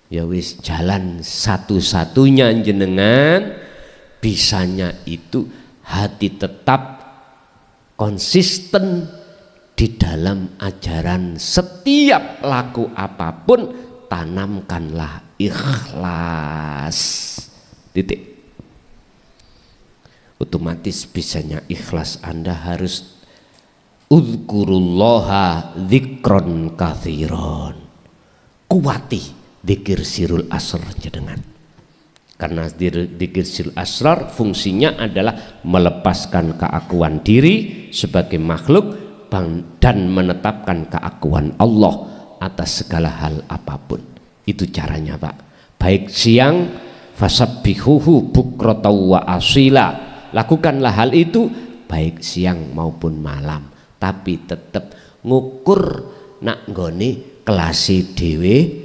Ya wis jalan satu-satunya jenengan bisanya itu hati tetap konsisten di dalam ajaran. Setiap laku apapun tanamkanlah ikhlas. Titik. Otomatis bisanya ikhlas Anda harus uzkurullaha dzikron katsiron. Kuwati dzikir sirul asrar jenengan. Karena dzikir sirul asrar fungsinya adalah melepaskan keakuan diri sebagai makhluk dan menetapkan keakuan Allah atas segala hal apapun. Itu caranya Pak. Baik siang fasabbihuhu bukrata wa asila. Lakukanlah hal itu baik siang maupun malam, tapi tetap ngukur nak nggone kelas dewe,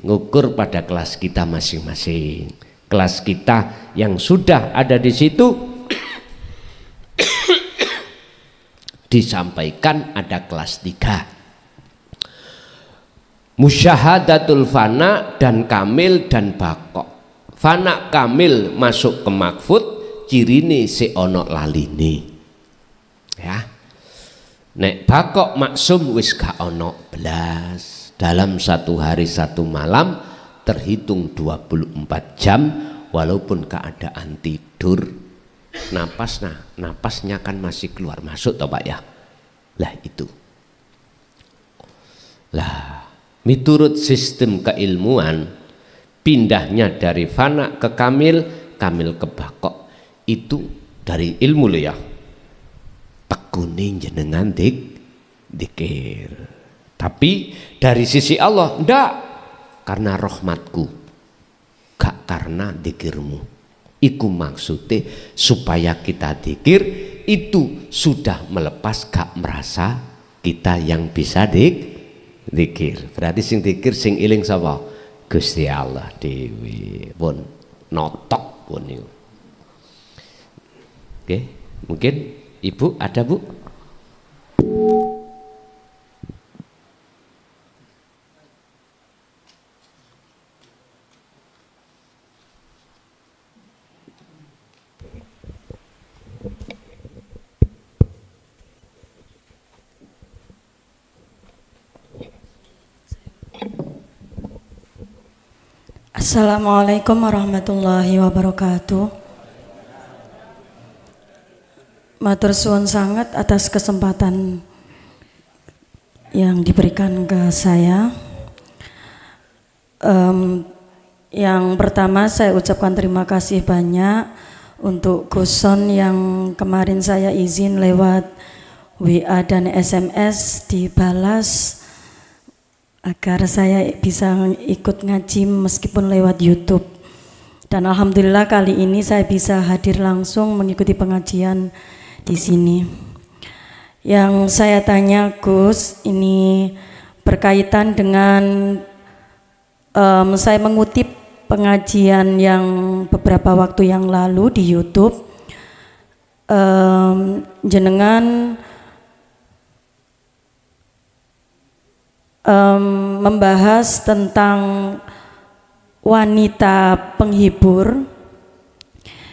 ngukur pada kelas kita masing-masing. Kelas kita yang sudah ada di situ disampaikan ada kelas 3. Musyahadatul fana dan kamil dan bakok. Fana kamil masuk ke makfud, cirine si ono laline. Ya. Nek bakok maksum wis gak ono belas. Dalam satu hari satu malam terhitung 24 jam walaupun keadaan tidur. Napasnya kan masih keluar masuk toh Pak ya. Lah itu. Lah miturut sistem keilmuan pindahnya dari fana ke kamil, kamil ke bakok itu dari ilmu lo ya. Tekune jenengan dikir. Tapi dari sisi Allah ndak, karena rahmatku, gak karena dikirmu. Iku maksudnya supaya kita dikir itu sudah melepas gak merasa kita yang bisa dikir. Berarti sing dikir sing iling sapa? Gusti Allah dewi. Pun notok pun niku. Oke, mungkin Ibu ada Bu? Assalamualaikum warahmatullahi wabarakatuh. Matur suwun sangat atas kesempatan yang diberikan ke saya. Yang pertama saya ucapkan terima kasih banyak untuk Guson yang kemarin saya izin lewat WA dan SMS dibalas agar saya bisa ikut ngaji meskipun lewat YouTube. Dan alhamdulillah kali ini saya bisa hadir langsung mengikuti pengajian di sini. Yang saya tanya Gus, ini berkaitan dengan saya mengutip pengajian yang beberapa waktu yang lalu di YouTube. Jenengan membahas tentang wanita penghibur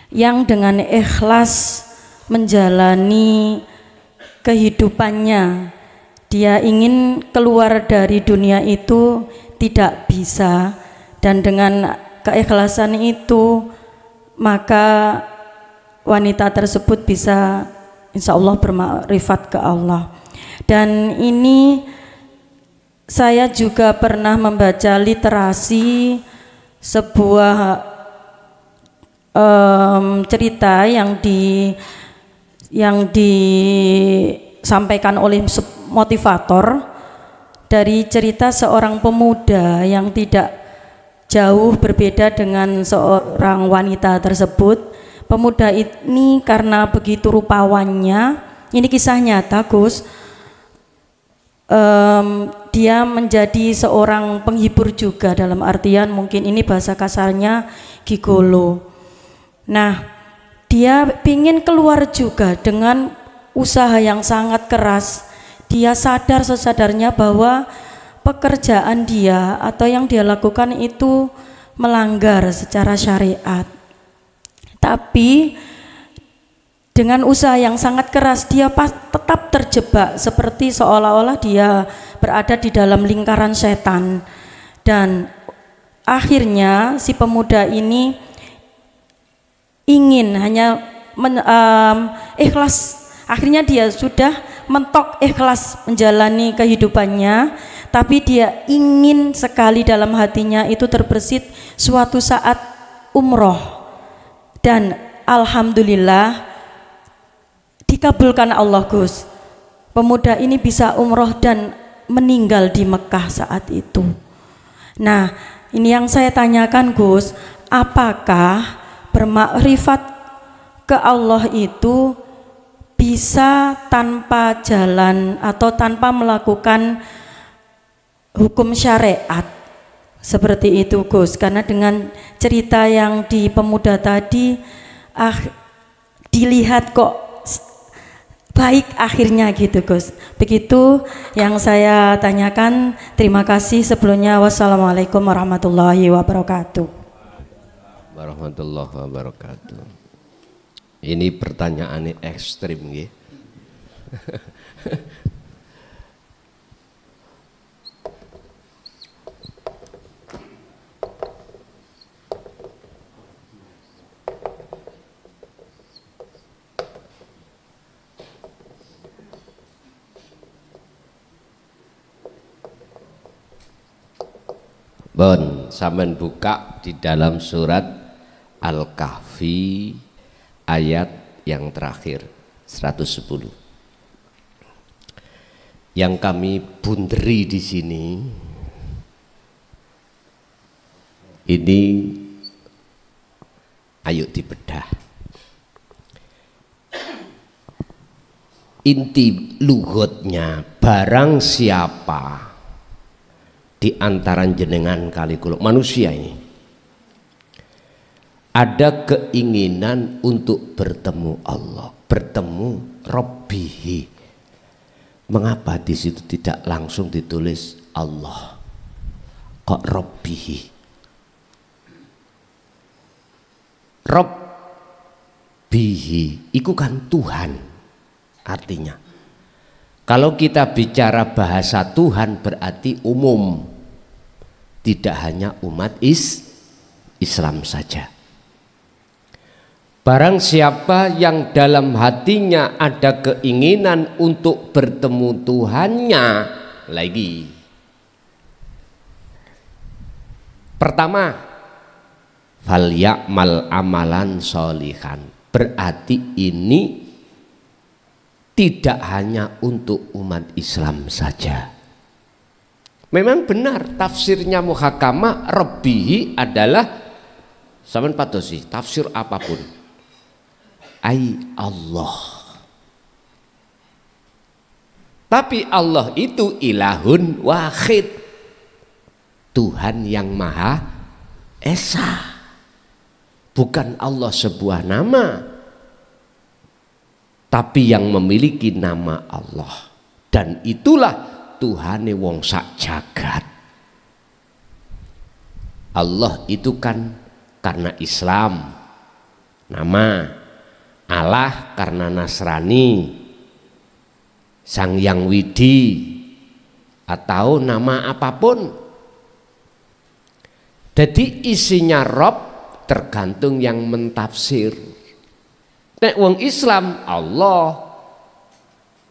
yang dengan ikhlas menjalani kehidupannya. Dia ingin keluar dari dunia itu tidak bisa, dan dengan keikhlasan itu maka wanita tersebut bisa insya Allah bermakrifat ke Allah. Dan ini saya juga pernah membaca literasi sebuah cerita yang disampaikan oleh motivator dari cerita seorang pemuda yang tidak jauh berbeda dengan seorang wanita tersebut. Pemuda ini karena begitu rupawannya, ini kisah nyata Gus, dia menjadi seorang penghibur juga, dalam artian mungkin ini bahasa kasarnya gigolo. Nah, dia ingin keluar juga dengan usaha yang sangat keras. Dia sadar sesadarnya bahwa pekerjaan dia atau yang dia lakukan itu melanggar secara syariat. Tapi dengan usaha yang sangat keras dia tetap terjebak seperti seolah-olah dia berada di dalam lingkaran setan. Dan akhirnya si pemuda ini ingin hanya ikhlas. Akhirnya dia sudah mentok ikhlas menjalani kehidupannya, tapi dia ingin sekali dalam hatinya itu terbersit suatu saat umroh. Dan alhamdulillah dikabulkan Allah Gus. Pemuda ini bisa umroh dan meninggal di Mekah saat itu. Nah, ini yang saya tanyakan Gus, apakah bermakrifat ke Allah itu bisa tanpa jalan atau tanpa melakukan hukum syariat seperti itu Gus? Karena dengan cerita yang di pemuda tadi, dilihat kok baik akhirnya gitu Gus. Begitu yang saya tanyakan. Terima kasih sebelumnya. Wassalamualaikum warahmatullahi wabarakatuh. Warahmatullahi wabarakatuh. Ini pertanyaannya ekstrim ya. Bon, sampean buka di dalam surat Al-Kahfi ayat yang terakhir 110. Yang kami bunderi di sini ini ayo dibedah. Inti lugatnya barang siapa di antara jenengan kali kula manusia ini ada keinginan untuk bertemu Allah, bertemu Rabbihi. Mengapa di situ tidak langsung ditulis Allah? Kok Rabbihi? Rabbihi itu kan Tuhan artinya. Kalau kita bicara bahasa Tuhan berarti umum, tidak hanya umat Islam saja. Barang siapa yang dalam hatinya ada keinginan untuk bertemu Tuhannya lagi. Pertama, fal ya'mal amalan sholihan. Berarti ini tidak hanya untuk umat Islam saja. Memang benar tafsirnya muhakamah Rabbihi adalah sampean patosi tafsir apapun ai Allah. Tapi Allah itu ilahun wahid, Tuhan yang maha esa. Bukan Allah sebuah nama, tapi yang memiliki nama Allah. Dan itulah Tuhane wong sak jagat. Allah itu kan karena Islam nama, Allah karena Nasrani, Sang Yang Widi, atau nama apapun. Jadi isinya Rob tergantung yang mentafsir. Nek wong Islam Allah,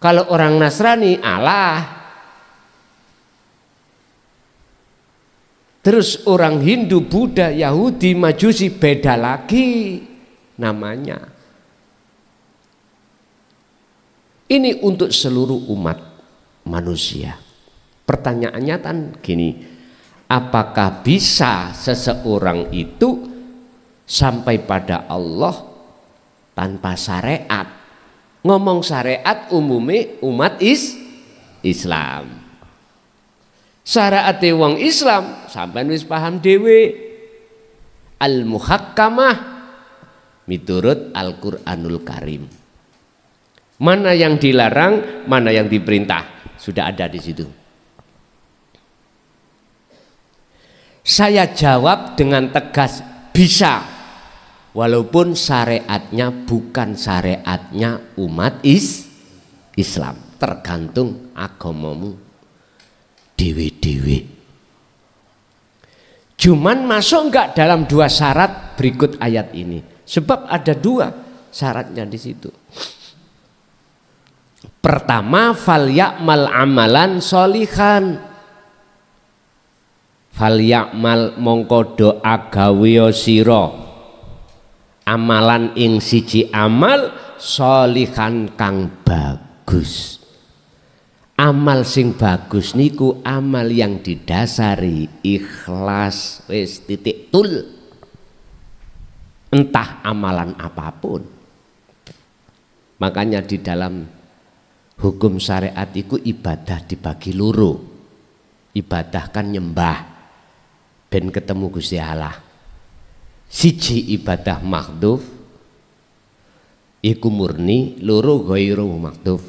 kalau orang Nasrani Allah. Terus orang Hindu, Buddha, Yahudi, Majusi beda lagi namanya. Ini untuk seluruh umat manusia. Pertanyaannya kan gini, apakah bisa seseorang itu sampai pada Allah tanpa syariat? Ngomong syariat umumnya umat Islam. Syariat wong Islam sampean wis paham dhewe. Al-muhakkamah miturut Al-Qur'anul Karim. Mana yang dilarang, mana yang diperintah, sudah ada di situ. Saya jawab dengan tegas, bisa. Walaupun syariatnya bukan syariatnya umat Islam, tergantung agamamu dewe-dewe. Cuman masuk enggak dalam dua syarat berikut ayat ini? Sebab ada dua syaratnya di situ. Pertama, fal ya'mal amalan sholihan. Fal ya'mal mongko doa gawe sira amalan ing siji amal sholihan kang bagus. Amal sing bagus niku amal yang didasari ikhlas, wis titik tul. Entah amalan apapun. Makanya di dalam hukum syariat itu ibadah dibagi loro. Ibadah kan nyembah ben ketemu Gusti Allah. Siji ibadah makhdhuf, iku murni, loro ghairu maktuf,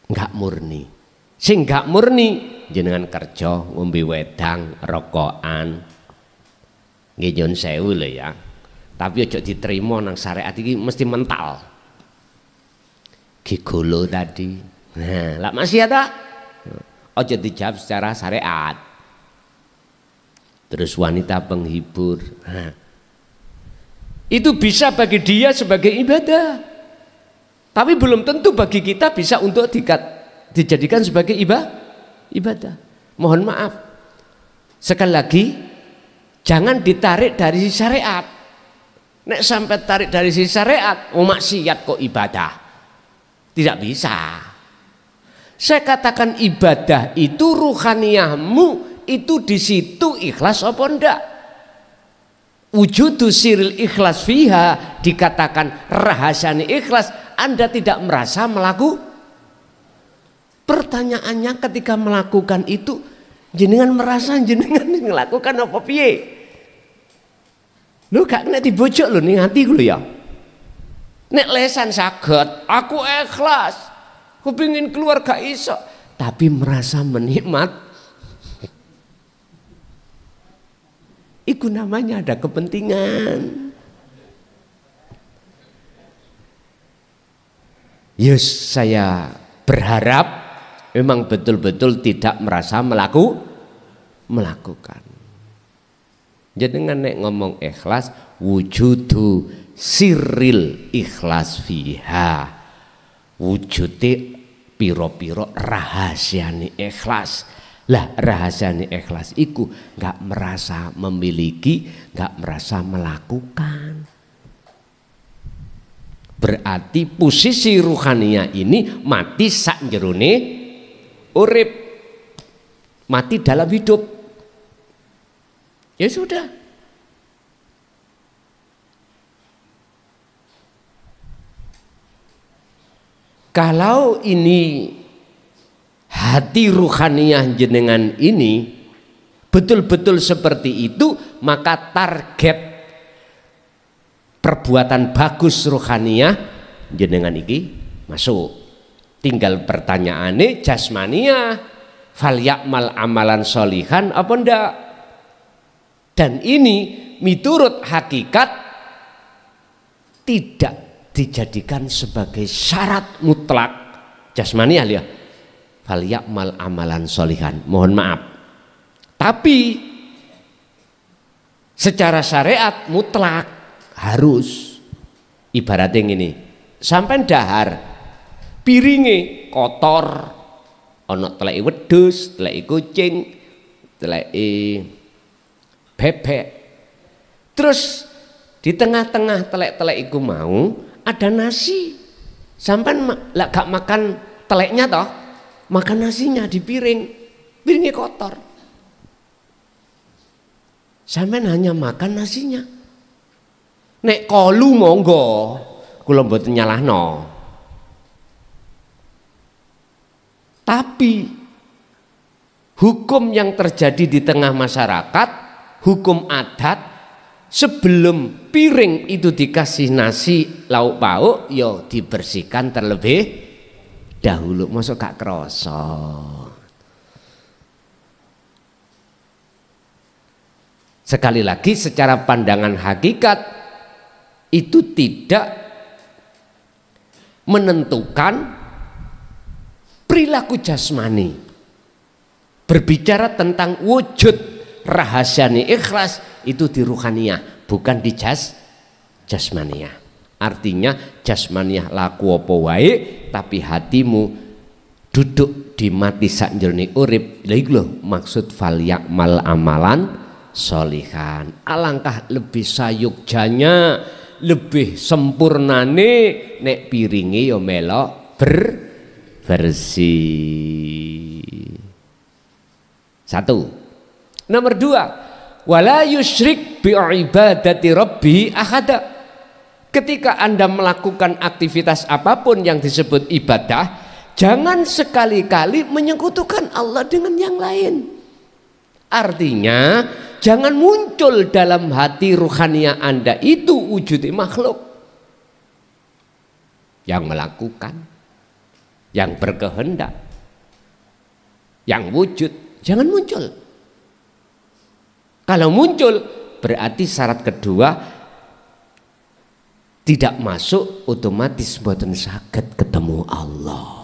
enggak murni. Sing enggak murni jenengan kerja ngombe wedang rokokan nggih nyun sewu lho ya, tapi aja diterima nang syariat iki mesti mental gigolo tadi. Nah lah maksiat tak aja dijawab secara syariat. Terus wanita penghibur, nah, itu bisa bagi dia sebagai ibadah, tapi belum tentu bagi kita bisa untuk dijadikan sebagai ibadah. Mohon maaf, sekali lagi jangan ditarik dari syariat. Nek sampai tarik dari sisi syariat, maksiat kok ibadah, tidak bisa. Saya katakan ibadah itu ruhaniyahmu itu di situ ikhlas apa enggak? Wujudu siril ikhlas fiha, dikatakan rahasianya ikhlas, Anda tidak merasa melakukan. Pertanyaannya ketika melakukan itu jenengan merasa jenengan melakukan apa piye? Lu gak kena dibojok lu ning ati ku lho ya. Nek lesan saged, aku ikhlas, aku pengen keluar gak iso, tapi merasa menikmat. Itu namanya ada kepentingan. Yes, saya berharap memang betul-betul tidak merasa melakukan. Jadi nek ngomong ikhlas, wujudu sirril ikhlas fiha, wujude piro-piro rahasiane ikhlas. Lah rahasiane ikhlas iku nggak merasa memiliki, nggak merasa melakukan. Berarti posisi ruhaniyah ini mati sak jerone urip, mati dalam hidup. Ya sudah. Kalau ini hati ruhaniyah jenengan ini betul-betul seperti itu, maka target perbuatan bagus ruhaniyah jenengan iki masuk. Tinggal pertanyaannya jasmaniyah, fal ya'mal amalan sholihan apa ndak? Dan ini miturut hakikat tidak dijadikan sebagai syarat mutlak jasmaniyah ya. Fal ya'mal amalan sholihan. Mohon maaf. Tapi secara syariat mutlak harus. Ibaratnya ini, sampai dahar piringe kotor, ono teleki wedhus, teleki kucing, teleki bebek. Terus di tengah-tengah telek-telek iku mau ada nasi. Sampai lak gak makan teleknya toh, makan nasinya di piringnya kotor. Sampai hanya makan nasinya. Nek kolu monggo, kula mboten nyalahno. Tapi hukum yang terjadi di tengah masyarakat, hukum adat, sebelum piring itu dikasih nasi lauk pauk, yo dibersihkan terlebih dahulu. Masuk gak kroso. Sekali lagi secara pandangan hakikat itu tidak menentukan perilaku jasmani. Berbicara tentang wujud rahasiane ikhlas itu di ruhaniyah, bukan di jasmaniyah. Artinya jasmaniyah laku apa wae, tapi hatimu duduk di mati sak jerone urip. Lha iku lho maksud fal ya'mal amalan sholihan. Alangkah lebih sayugjanya, lebih sempurnane nek piringe ya melok bersih. Satu. Nomor dua, wala yusyrik bi ibadati rabbi ahada. Ketika Anda melakukan aktivitas apapun yang disebut ibadah, jangan sekali-kali menyekutukan Allah dengan yang lain. Artinya jangan muncul dalam hati ruhaniyah Anda itu wujud makhluk. yang melakukan, yang berkehendak, yang wujud. Jangan muncul. Kalau muncul berarti syarat kedua tidak masuk, otomatis mboten saged ketemu Allah.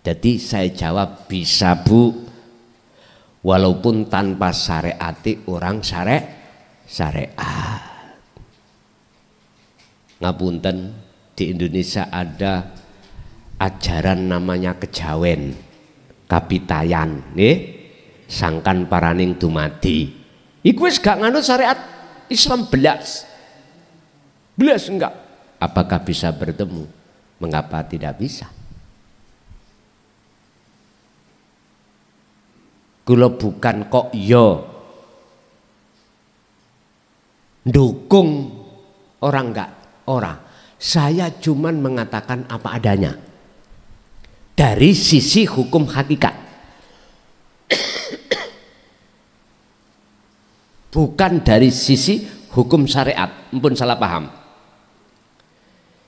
Jadi saya jawab bisa Bu, walaupun tanpa syariati orang syariat. Ngapunten, di Indonesia ada ajaran namanya kejawen, kapitayan, sangkan paraning dumadi. Iku wis gak nganut syariat Islam belas enggak. Apakah bisa bertemu? Mengapa tidak bisa? Kula bukan kok yo dukung orang enggak, orang. Saya cuman mengatakan apa adanya dari sisi hukum hakikat, bukan dari sisi hukum syariat. Ampun salah paham.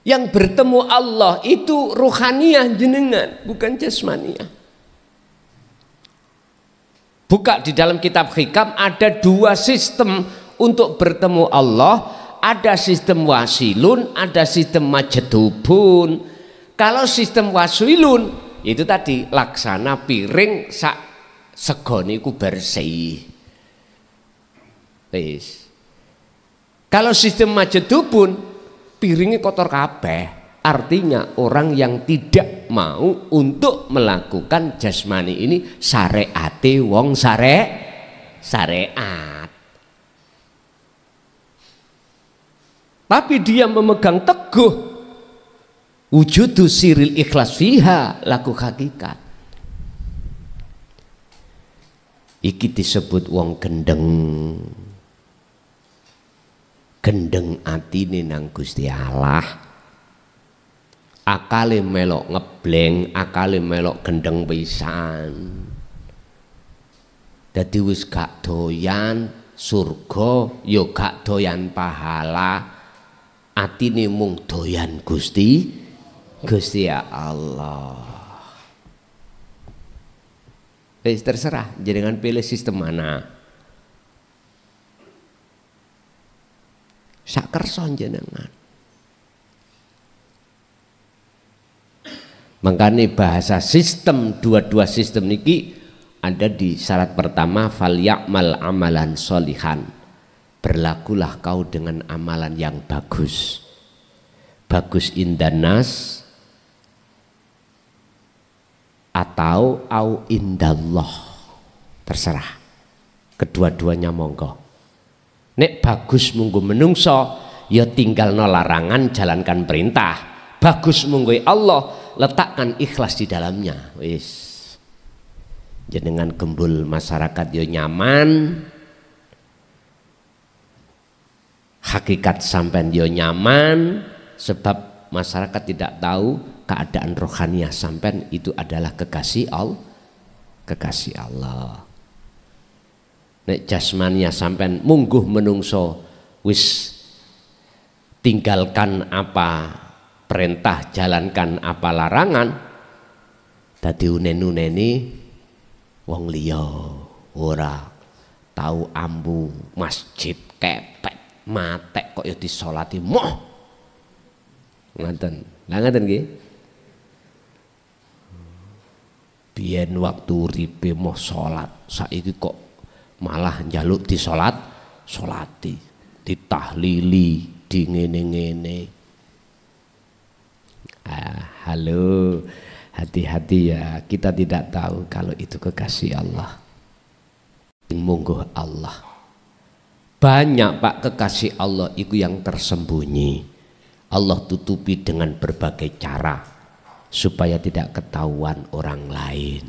Yang bertemu Allah itu ruhaniyah jenengan, bukan jasmaniyah. Buka di dalam kitab Hikam, ada dua sistem untuk bertemu Allah. Ada sistem wasilun, ada sistem majedubun. Kalau sistem wasilun itu tadi laksana piring sak segone iku bersih. Wis. Kalau sistem majedubun piringnya kotor kabeh. Artinya orang yang tidak mau untuk melakukan jasmani ini syariate wong syariat. Tapi dia memegang teguh wujudu siril ikhlas fiha laku hakikat. Iki disebut wong gendeng. Gendeng atine nang Gusti Allah. Akale melok ngebleng, akale melok gendeng pisan. Dadi wis gak doyan surga, yo gak doyan pahala. Atine mung doyan Gusti Allah. Wis terserah jenengan pilih sistem mana. Sak kersa jenengan. Makanya bahasa sistem, dua-dua sistem niki ada di syarat pertama, fal ya'mal amalan sholihan. Berlakulah kau dengan amalan yang bagus. Bagus indanas atau au indallah. Terserah. Kedua-duanya monggo. Nek bagus munggu menungso, ya tinggal no larangan, jalankan perintah. Bagus munggu Allah, letakkan ikhlas di dalamnya. Wis. Jenengan gembul masyarakat yo nyaman. Hakikat sampean yo nyaman, sebab masyarakat tidak tahu keadaan rohaniah sampean itu adalah kekasih Allah. Nek jasmania sampean mungguh menungso, wis tinggalkan apa perintah, jalankan apa larangan, dadi unen-uneni wong liya ora tahu ambu masjid kepek matek kok ya disolati moh ngaten. Lah ngaten nggih. Biyen waktu uripe moh salat, saiki kok malah njaluk disolati, ditahlili, di ngene-ngene. Halo, hati-hati ya, kita tidak tahu kalau itu kekasih Allah. Monggo Allah. Banyak Pak kekasih Allah itu yang tersembunyi. Allah tutupi dengan berbagai cara supaya tidak ketahuan orang lain.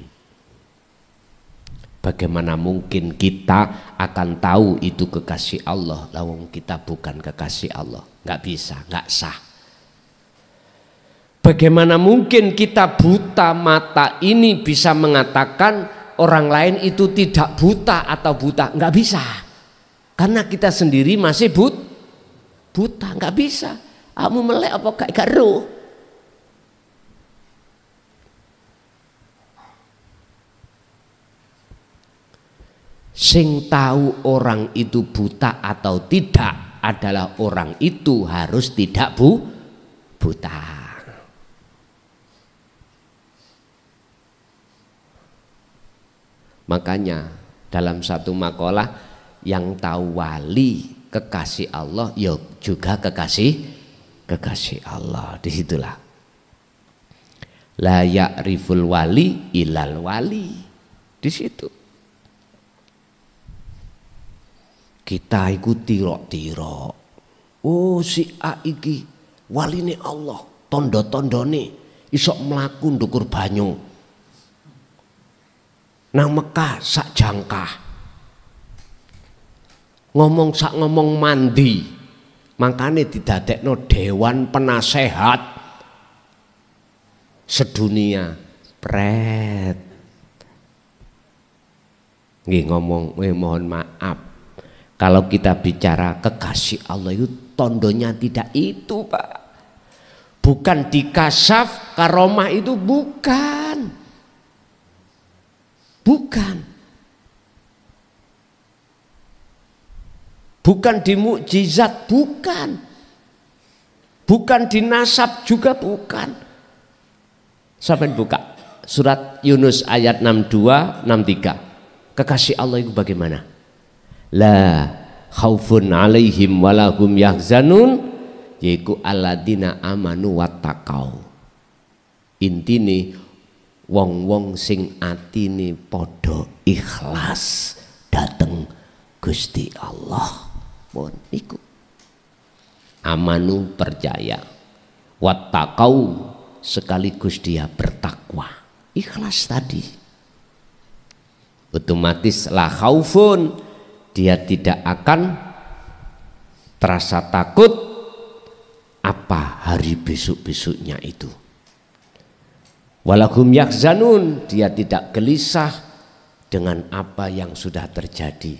Bagaimana mungkin kita akan tahu itu kekasih Allah, lawang kita bukan kekasih Allah? Nggak bisa, nggak sah. Bagaimana mungkin kita buta mata ini bisa mengatakan orang lain itu tidak buta atau buta? Nggak bisa. Karena kita sendiri masih buta, nggak bisa. Kamu melek apa gak roh? Sing tahu orang itu buta atau tidak adalah orang itu harus tidak buta. Makanya dalam satu makalah yang tahu wali kekasih Allah ya juga kekasih Allah. Disitulah la ya'riful wali ilal wali. Di situ kita ikuti tirok. Oh si A iki waline Allah, tondo-tondone iso mlaku ndukur banyu. Nang Mekah sak jangkah. Ngomong mandi. Makane didadekno dewan penasehat sedunia. Pret. Nggih ngomong, mohon maaf. Kalau kita bicara kekasih Allah itu tondonya tidak itu, Pak. Bukan di kasaf karomah itu, bukan. Bukan di mukjizat, bukan. Bukan di nasab juga bukan. Sampai buka surat Yunus ayat 62 63. Kekasih Allah itu bagaimana? La khaufun alaihim walahum yahzanun, yaiku alladzina amanu wattaqau. Intine wong-wong sing atine padha ikhlas dateng Gusti Allah. Pun iku amanu percaya, wattaqau sekaligus dia bertakwa, ikhlas tadi. Otomatis la khaufun, dia tidak akan terasa takut apa hari besok-besoknya itu. Walahum yahzanun, dia tidak gelisah dengan apa yang sudah terjadi.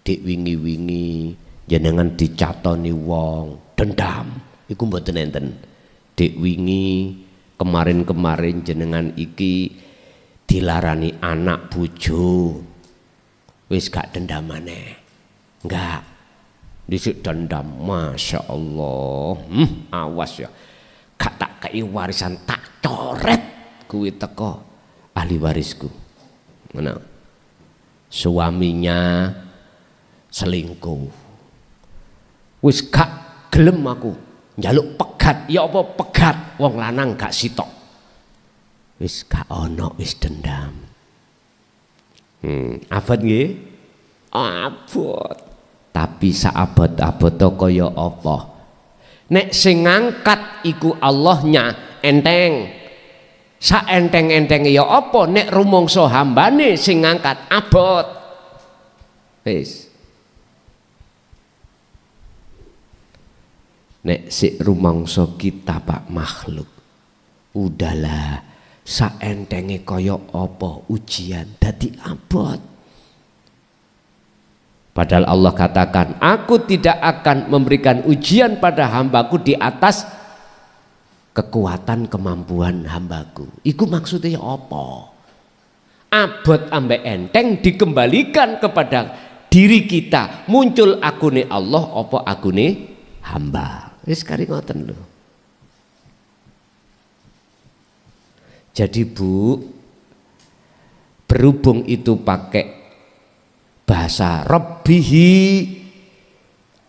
Dik wingi-wingi jenengan dicatoni wong dendam, iku mboten enten. Dik wingi kemarin-kemarin jenengan iki dilarani anak bojo, wis gak dendamane, enggak, dhisik dendam, masya Allah, awas ya, gak tak kei warisan tak coret, kuwi teko ahli warisku, mana, suaminya selingkuh, wis gak gelem aku, njaluk pegat, ya apa pegat, wong lanang gak sitok, wis gak ono, wis dendam. Abot nggih? Abot. Tapi saabot-abot kaya apa? Nek sing ngangkat iku Allahnya enteng. Sak enteng-entenge ya apa nek rumangsa hambane sing ngangkat abot. Wis. Nek sik rumangsa kita Pak makhluk. Udahlah. Saentenge kaya apa ujian dadi abot. Padahal Allah katakan, aku tidak akan memberikan ujian pada hambaku di atas kekuatan kemampuan hambaku. Iku maksudnya apa? Abot ambek enteng dikembalikan kepada diri kita. Muncul akune Allah apa akune hamba. Wis kari ngoten lho. Jadi Bu, berhubung itu pakai bahasa Rabbihi,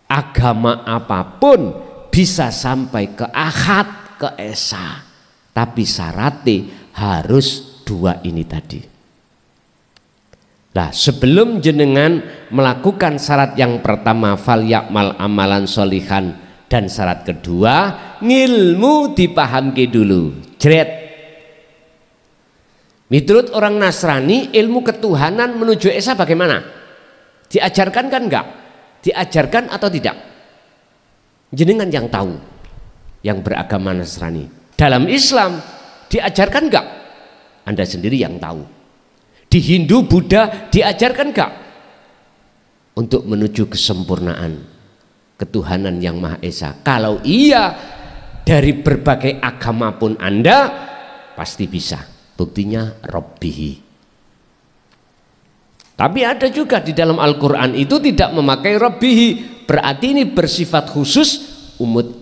agama apapun bisa sampai ke Ahad, ke Esa, tapi syaratnya harus dua ini tadi. Nah, sebelum jenengan melakukan syarat yang pertama fal yakmal amalan solihan, dan syarat kedua ngilmu dipahamke dulu. Jret. Menurut orang Nasrani ilmu ketuhanan menuju Esa bagaimana? Diajarkan kan enggak? Diajarkan atau tidak? Jenengan yang tahu, yang beragama Nasrani. Dalam Islam diajarkan enggak? Anda sendiri yang tahu. Di Hindu, Buddha diajarkan enggak? Untuk menuju kesempurnaan. ketuhanan yang Maha Esa? Kalau iya, dari berbagai agama pun Anda pasti bisa. Buktinya Rabbihi. Tapi ada juga di dalam Al-Quran itu tidak memakai Rabbihi, berarti ini bersifat khusus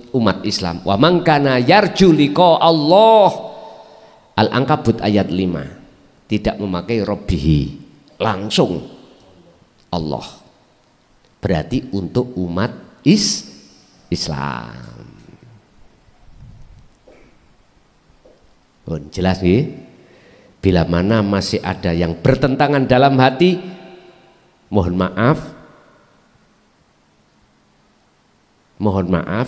umat Islam. Wa man kana yarju liqa Allah, Al-Ankabut ayat 5, tidak memakai Rabbihi, langsung Allah, berarti untuk umat Islam. Jelas nih. Bila mana masih ada yang bertentangan dalam hati, mohon maaf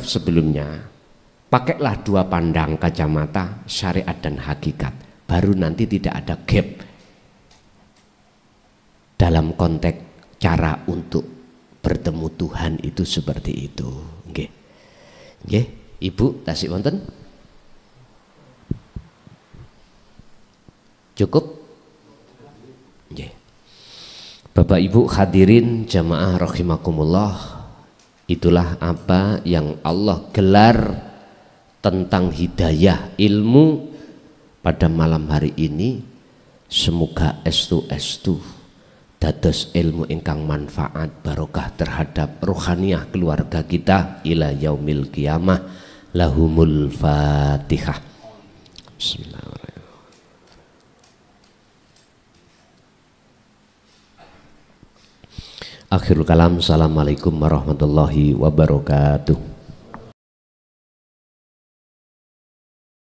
sebelumnya, pakailah dua pandang kacamata syariat dan hakikat, baru nanti tidak ada gap dalam konteks cara untuk bertemu Tuhan itu seperti itu. Nggih. Nggih, Ibu tasik wonten? Cukup? Yeah. Bapak Ibu hadirin jamaah rahimakumullah, itulah apa yang Allah gelar tentang hidayah ilmu pada malam hari ini. Semoga estu dados ilmu ingkang manfaat barokah terhadap rohaniah keluarga kita ila yaumil qiyamah. Lahumul Fatihah. Bismillahirrahmanirrahim. Akhirul kalam, assalamualaikum warahmatullahi wabarakatuh.